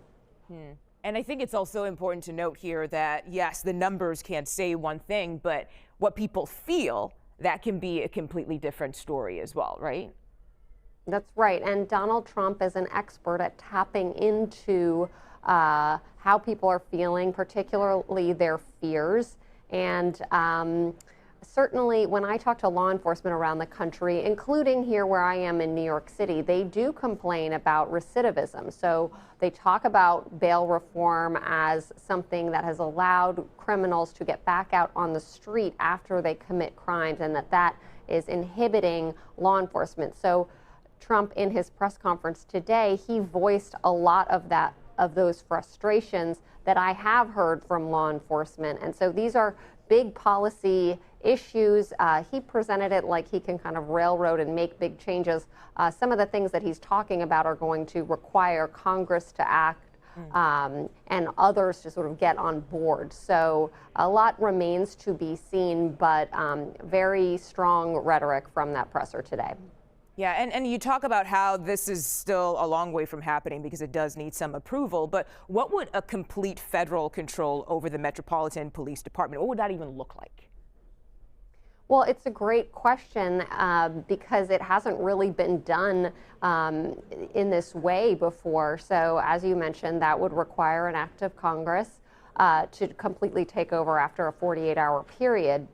[SPEAKER 8] And I think it's also important to note here that, yes, the numbers can't say one thing, but what people feel, that can be a completely different story as well, right?
[SPEAKER 20] That's right. And Donald Trump is an expert at tapping into how people are feeling, particularly their fears. And certainly when I talk to law enforcement around the country, including here where I am in New York City, they do complain about recidivism. So they talk about bail reform as something that has allowed criminals to get back out on the street after they commit crimes, and that is inhibiting law enforcement. So Trump, in his press conference today, he voiced a lot of those frustrations that I have heard from law enforcement. And so these are big policy issues. He presented it like he can kind of railroad and make big changes. Some of the things that he's talking about are going to require Congress to act and others to sort of get on board. So a lot remains to be seen, but very strong rhetoric from that presser today.
[SPEAKER 8] Yeah, and you talk about how this is still a long way from happening because it does need some approval, but what would a complete federal control over the Metropolitan Police Department, what would that even look like?
[SPEAKER 20] Well, it's a great question because it hasn't really been done in this way before. So as you mentioned, that would require an act of Congress to completely take over after a 48-hour period.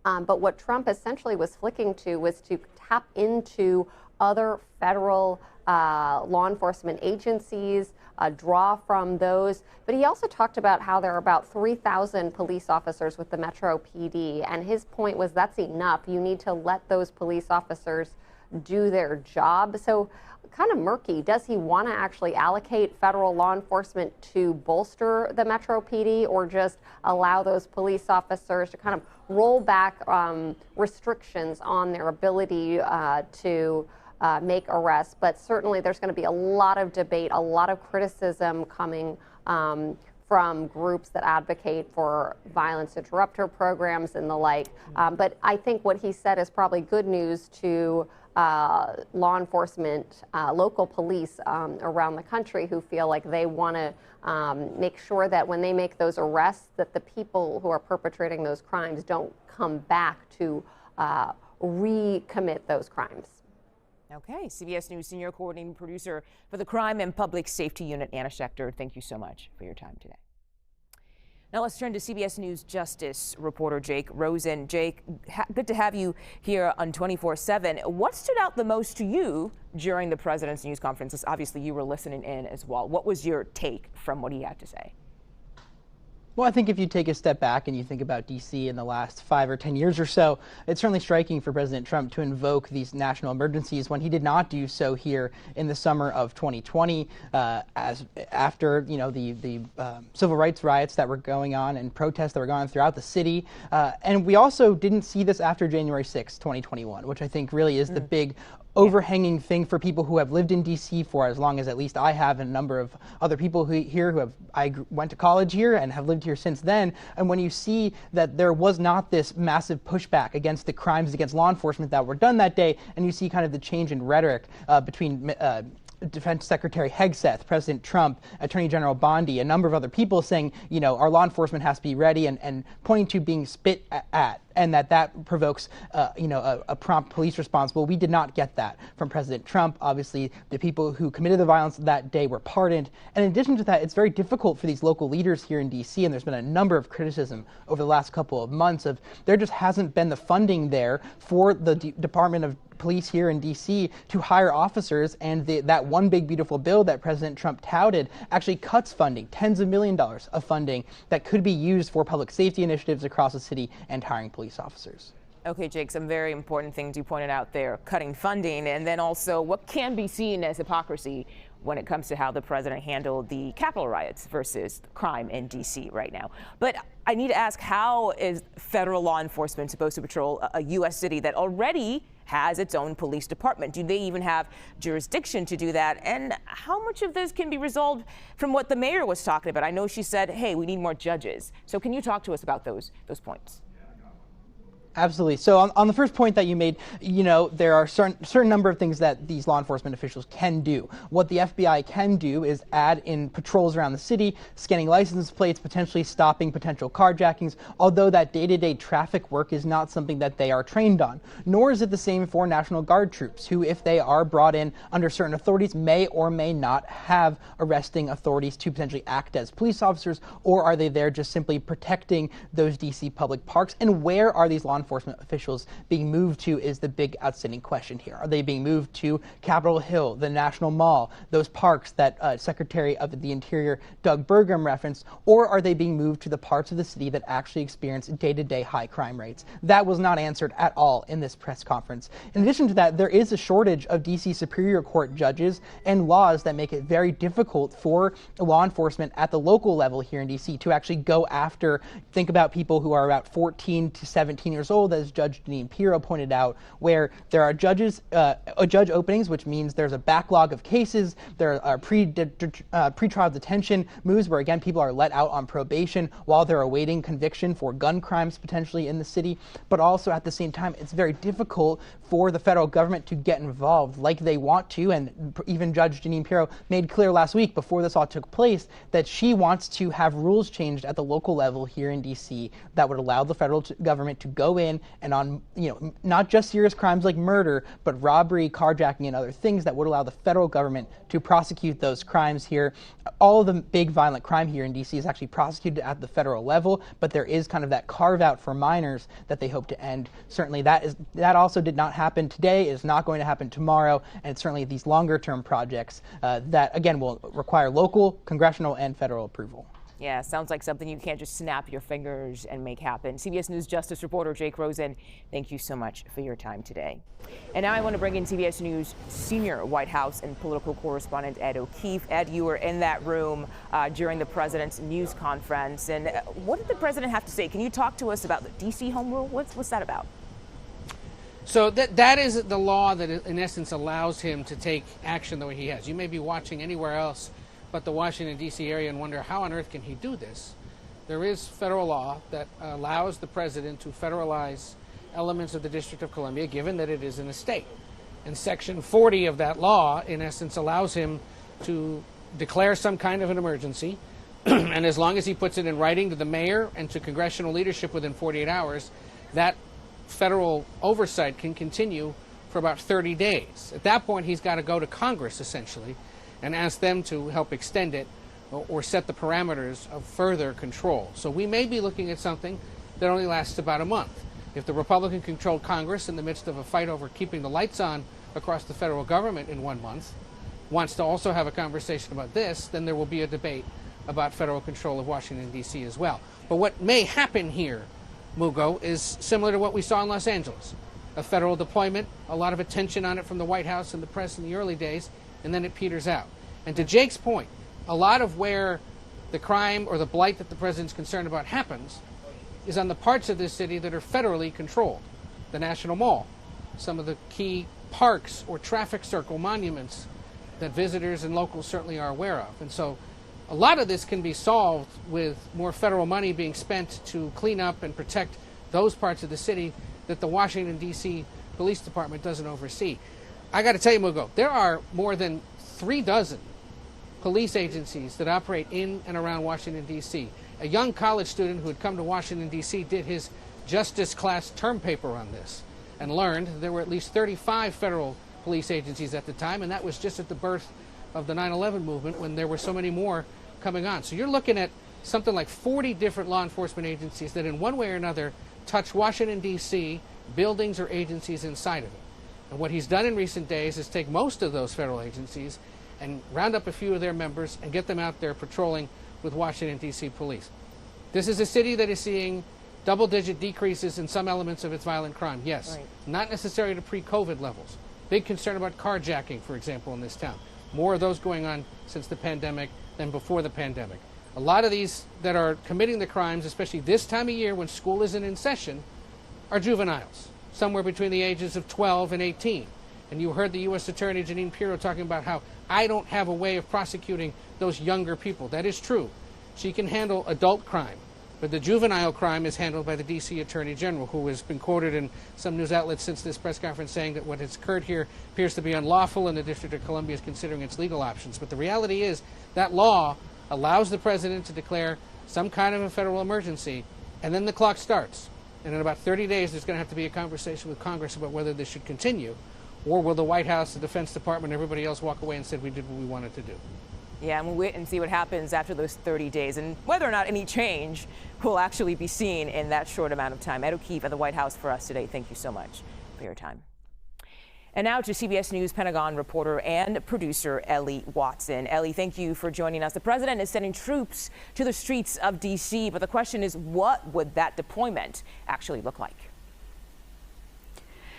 [SPEAKER 20] But what Trump essentially was flicking to was to tap into other federal law enforcement agencies, draw from those. But he also talked about how there are about 3,000 police officers with the Metro PD. And his point was that's enough. You need to let those police officers do their job. So kind of murky. Does he want to actually allocate federal law enforcement to bolster the Metro PD or just allow those police officers to kind of roll back restrictions on their ability to make arrests? But certainly there's going to be a lot of debate, a lot of criticism coming from groups that advocate for violence interrupter programs and the like. But I think what he said is probably good news to law enforcement, local police around the country who feel like they want to make sure that when they make those arrests, that the people who are perpetrating those crimes don't come back to recommit those crimes.
[SPEAKER 8] Okay, CBS News senior coordinating producer for the Crime and Public Safety Unit, Anna Schechter, thank you so much for your time today. Now let's turn to CBS News Justice reporter Jake Rosen. Jake, good to have you here on 24/7. What stood out the most to you during the president's news conference? Obviously, you were listening in as well. What was your take from what he had to say?
[SPEAKER 21] Well, I think if you take a step back and you think about D.C. in the last 5 or 10 years or so, it's certainly striking for President Trump to invoke these national emergencies when he did not do so here in the summer of 2020, as after the civil rights riots that were going on and protests that were going on throughout the city. And we also didn't see this after January 6, 2021, which I think really is the big overhanging thing for people who have lived in D.C. for as long as at least I have, and a number of other people I went to college here and have lived here since then. And when you see that there was not this massive pushback against the crimes against law enforcement that were done that day, and you see kind of the change in rhetoric between Defense Secretary Hegseth, President Trump, Attorney General Bondi, a number of other people saying, our law enforcement has to be ready and pointing to being spit at, and that provokes, a prompt police response. Well, we did not get that from President Trump. Obviously, the people who committed the violence that day were pardoned. And in addition to that, it's very difficult for these local leaders here in D.C., and there's been a number of criticism over the last couple of months of there just hasn't been the funding there for the Department of Police here in D.C. to hire officers, and that one big beautiful bill that President Trump touted actually cuts funding, tens of millions of dollars of funding that could be used for public safety initiatives across the city and hiring police officers.
[SPEAKER 8] Okay, Jake, some very important things you pointed out there, cutting funding, and then also what can be seen as hypocrisy when it comes to how the president handled the Capitol riots versus crime in D.C. right now. But I need to ask, how is federal law enforcement supposed to patrol a U.S. city that already has its own police department? Do they even have jurisdiction to do that? And how much of this can be resolved from what the mayor was talking about? I know she said, hey, we need more judges. So can you talk to us about those points?
[SPEAKER 21] Absolutely. So on the first point that you made, there are certain number of things that these law enforcement officials can do. What the FBI can do is add in patrols around the city, scanning license plates, potentially stopping potential carjackings, although that day-to-day traffic work is not something that they are trained on. Nor is it the same for National Guard troops, who, if they are brought in under certain authorities, may or may not have arresting authorities to potentially act as police officers, or are they there just simply protecting those D.C. public parks? And where are these law enforcement officials being moved to is the big outstanding question here. Are they being moved to Capitol Hill, the National Mall, those parks that Secretary of the Interior Doug Burgum referenced, or are they being moved to the parts of the city that actually experience day-to-day high crime rates? That was not answered at all in this press conference. In addition to that, there is a shortage of D.C. Superior Court judges and laws that make it very difficult for law enforcement at the local level here in D.C. to actually go after, think about people who are about 14 to 17 years old, as Judge Jeanine Pirro pointed out, where there are judge openings, which means there's a backlog of cases, there are pre-trial detention moves where, again, people are let out on probation while they're awaiting conviction for gun crimes potentially in the city. But also at the same time, it's very difficult for the federal government to get involved like they want to, and even Judge Jeanine Pirro made clear last week before this all took place that she wants to have rules changed at the local level here in D.C. that would allow the federal government to go in and on, not just serious crimes like murder, but robbery, carjacking, and other things that would allow the federal government to prosecute those crimes here. All of the big violent crime here in D.C. is actually prosecuted at the federal level, but there is kind of that carve out for minors that they hope to end. Certainly that also did not happen today, is not going to happen tomorrow, and certainly these longer term projects that, again, will require local, congressional, and federal approval.
[SPEAKER 8] Yeah, sounds like something you can't just snap your fingers and make happen. CBS News Justice reporter Jake Rosen, thank you so much for your time today. And now I want to bring in CBS News senior White House and political correspondent Ed O'Keefe. Ed, you were in that room during the president's news conference. And what did the president have to say? Can you talk to us about the D.C. home rule? What's that about?
[SPEAKER 1] So that is the law that, in essence, allows him to take action the way he has. You may be watching anywhere else but the Washington, D.C. area and wonder how on earth can he do this. There is federal law that allows the president to federalize elements of the District of Columbia, given that it is in a state. And Section 40 of that law, in essence, allows him to declare some kind of an emergency, and as long as he puts it in writing to the mayor and to congressional leadership within 48 hours, that federal oversight can continue for about 30 days. At that point, he's got to go to Congress, essentially, and ask them to help extend it or set the parameters of further control. So we may be looking at something that only lasts about a month. If the Republican-controlled Congress, in the midst of a fight over keeping the lights on across the federal government in 1 month, wants to also have a conversation about this, then there will be a debate about federal control of Washington, D.C. as well. But what may happen here, Mugo, is similar to what we saw in Los Angeles. A federal deployment, a lot of attention on it from the White House and the press in the early days, and then it peters out. And to Jake's point, a lot of where the crime or the blight that the president's concerned about happens is on the parts of this city that are federally controlled. The National Mall, some of the key parks or traffic circle monuments that visitors and locals certainly are aware of. And so a lot of this can be solved with more federal money being spent to clean up and protect those parts of the city that the Washington, D.C. Police Department doesn't oversee. I got to tell you, Mugo, there are more than 36 police agencies that operate in and around Washington, D.C. A young college student who had come to Washington, D.C. did his justice class term paper on this and learned there were at least 35 federal police agencies at the time, and that was just at the birth of the 9/11 movement when there were so many more coming on. So you're looking at something like 40 different law enforcement agencies that in one way or another touch Washington, D.C., buildings or agencies inside of it. And what he's done in recent days is take most of those federal agencies and round up a few of their members and get them out there patrolling with Washington, D.C. police. This is a city that is seeing double-digit decreases in some elements of its violent crime, yes. Right. Not necessarily to pre-COVID levels. Big concern about carjacking, for example, in this town. More of those going on since the pandemic than before the pandemic. A lot of these that are committing the crimes, especially this time of year when school isn't in session, are juveniles, somewhere between the ages of 12 and 18. And you heard the U.S. Attorney Jeanine Pirro talking about how I don't have a way of prosecuting those younger people. That is true. She can handle adult crime, but the juvenile crime is handled by the D.C. Attorney General, who has been quoted in some news outlets since this press conference saying that what has occurred here appears to be unlawful and the District of Columbia is considering its legal options. But the reality is that law allows the president to declare some kind of a federal emergency, and then the clock starts. And in about 30 days, there's going to have to be a conversation with Congress about whether this should continue, or will the White House, the Defense Department, everybody else walk away and say we did what we wanted to do.
[SPEAKER 8] Yeah, and we'll wait and see what happens after those 30 days and whether or not any change will actually be seen in that short amount of time. Ed O'Keefe at the White House for us today. Thank you so much for your time. And now to CBS News Pentagon reporter and producer Ellie Watson. Ellie, thank you for joining us. The president is sending troops to the streets of D.C., but the question is, what would that deployment actually look like?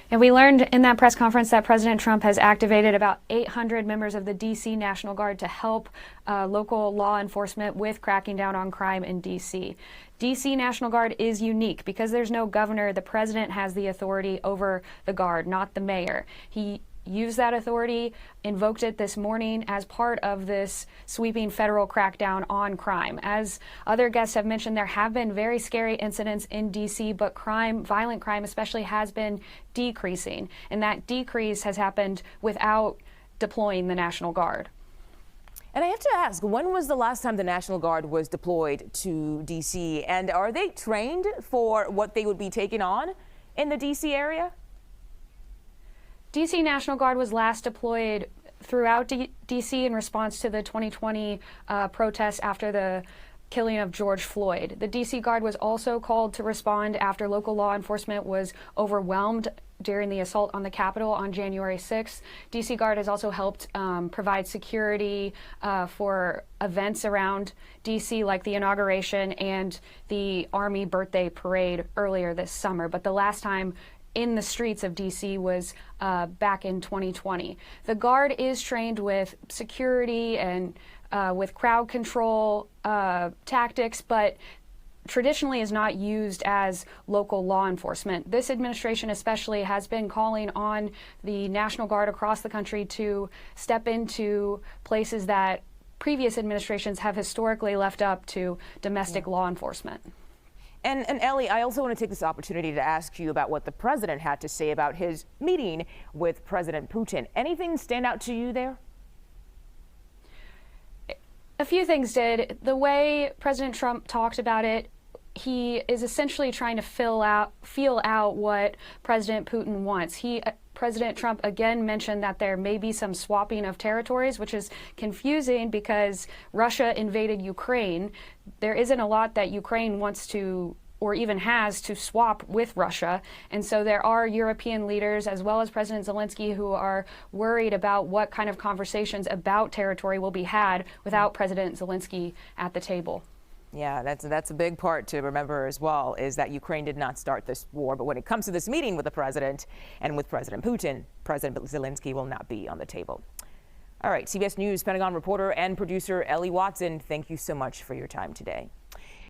[SPEAKER 3] And we learned in that press conference that President Trump has activated about 800 members of the D.C. National Guard to help local law enforcement with cracking down on crime in D.C. D.C. National Guard is unique because there's no governor. The president has the authority over the Guard, not the mayor. He used that authority, invoked it this morning as part of this sweeping federal crackdown on crime. As other guests have mentioned, there have been very scary incidents in D.C., but crime, violent crime especially, has been decreasing. And that decrease has happened without deploying the National Guard.
[SPEAKER 8] And I have to ask, when was the last time the National Guard was deployed to D.C.? And are they trained for what they would be taking on in the D.C. area?
[SPEAKER 3] D.C. National Guard was last deployed throughout D.C. in response to the 2020 protests after the killing of George Floyd. The D.C. Guard was also called to respond after local law enforcement was overwhelmed during the assault on the Capitol on January 6th. D.C. Guard has also helped provide security for events around D.C. like the inauguration and the Army birthday parade earlier this summer. But the last time in the streets of D.C. was back in 2020. The Guard is trained with security and with crowd control tactics, but traditionally is not used as local law enforcement. This administration especially has been calling on the National Guard across the country to step into places that previous administrations have historically left up to domestic law enforcement.
[SPEAKER 8] And Ellie, I also want to take this opportunity to ask you about what the president had to say about his meeting with President Putin. Anything stand out to you there?
[SPEAKER 3] A few things did. The way President Trump talked about it, he is essentially trying to feel out what President Putin wants. President Trump again mentioned that there may be some swapping of territories, which is confusing because Russia invaded Ukraine. There isn't a lot that Ukraine wants to or even has to swap with Russia. And so there are European leaders as well as President Zelensky who are worried about what kind of conversations about territory will be had without President Zelensky at the table.
[SPEAKER 8] Yeah, that's a big part to remember as well, is that Ukraine did not start this war. But when it comes to this meeting with the president and with President Putin, President Zelensky will not be on the table. All right, CBS News Pentagon reporter and producer Ellie Watson, thank you so much for your time today.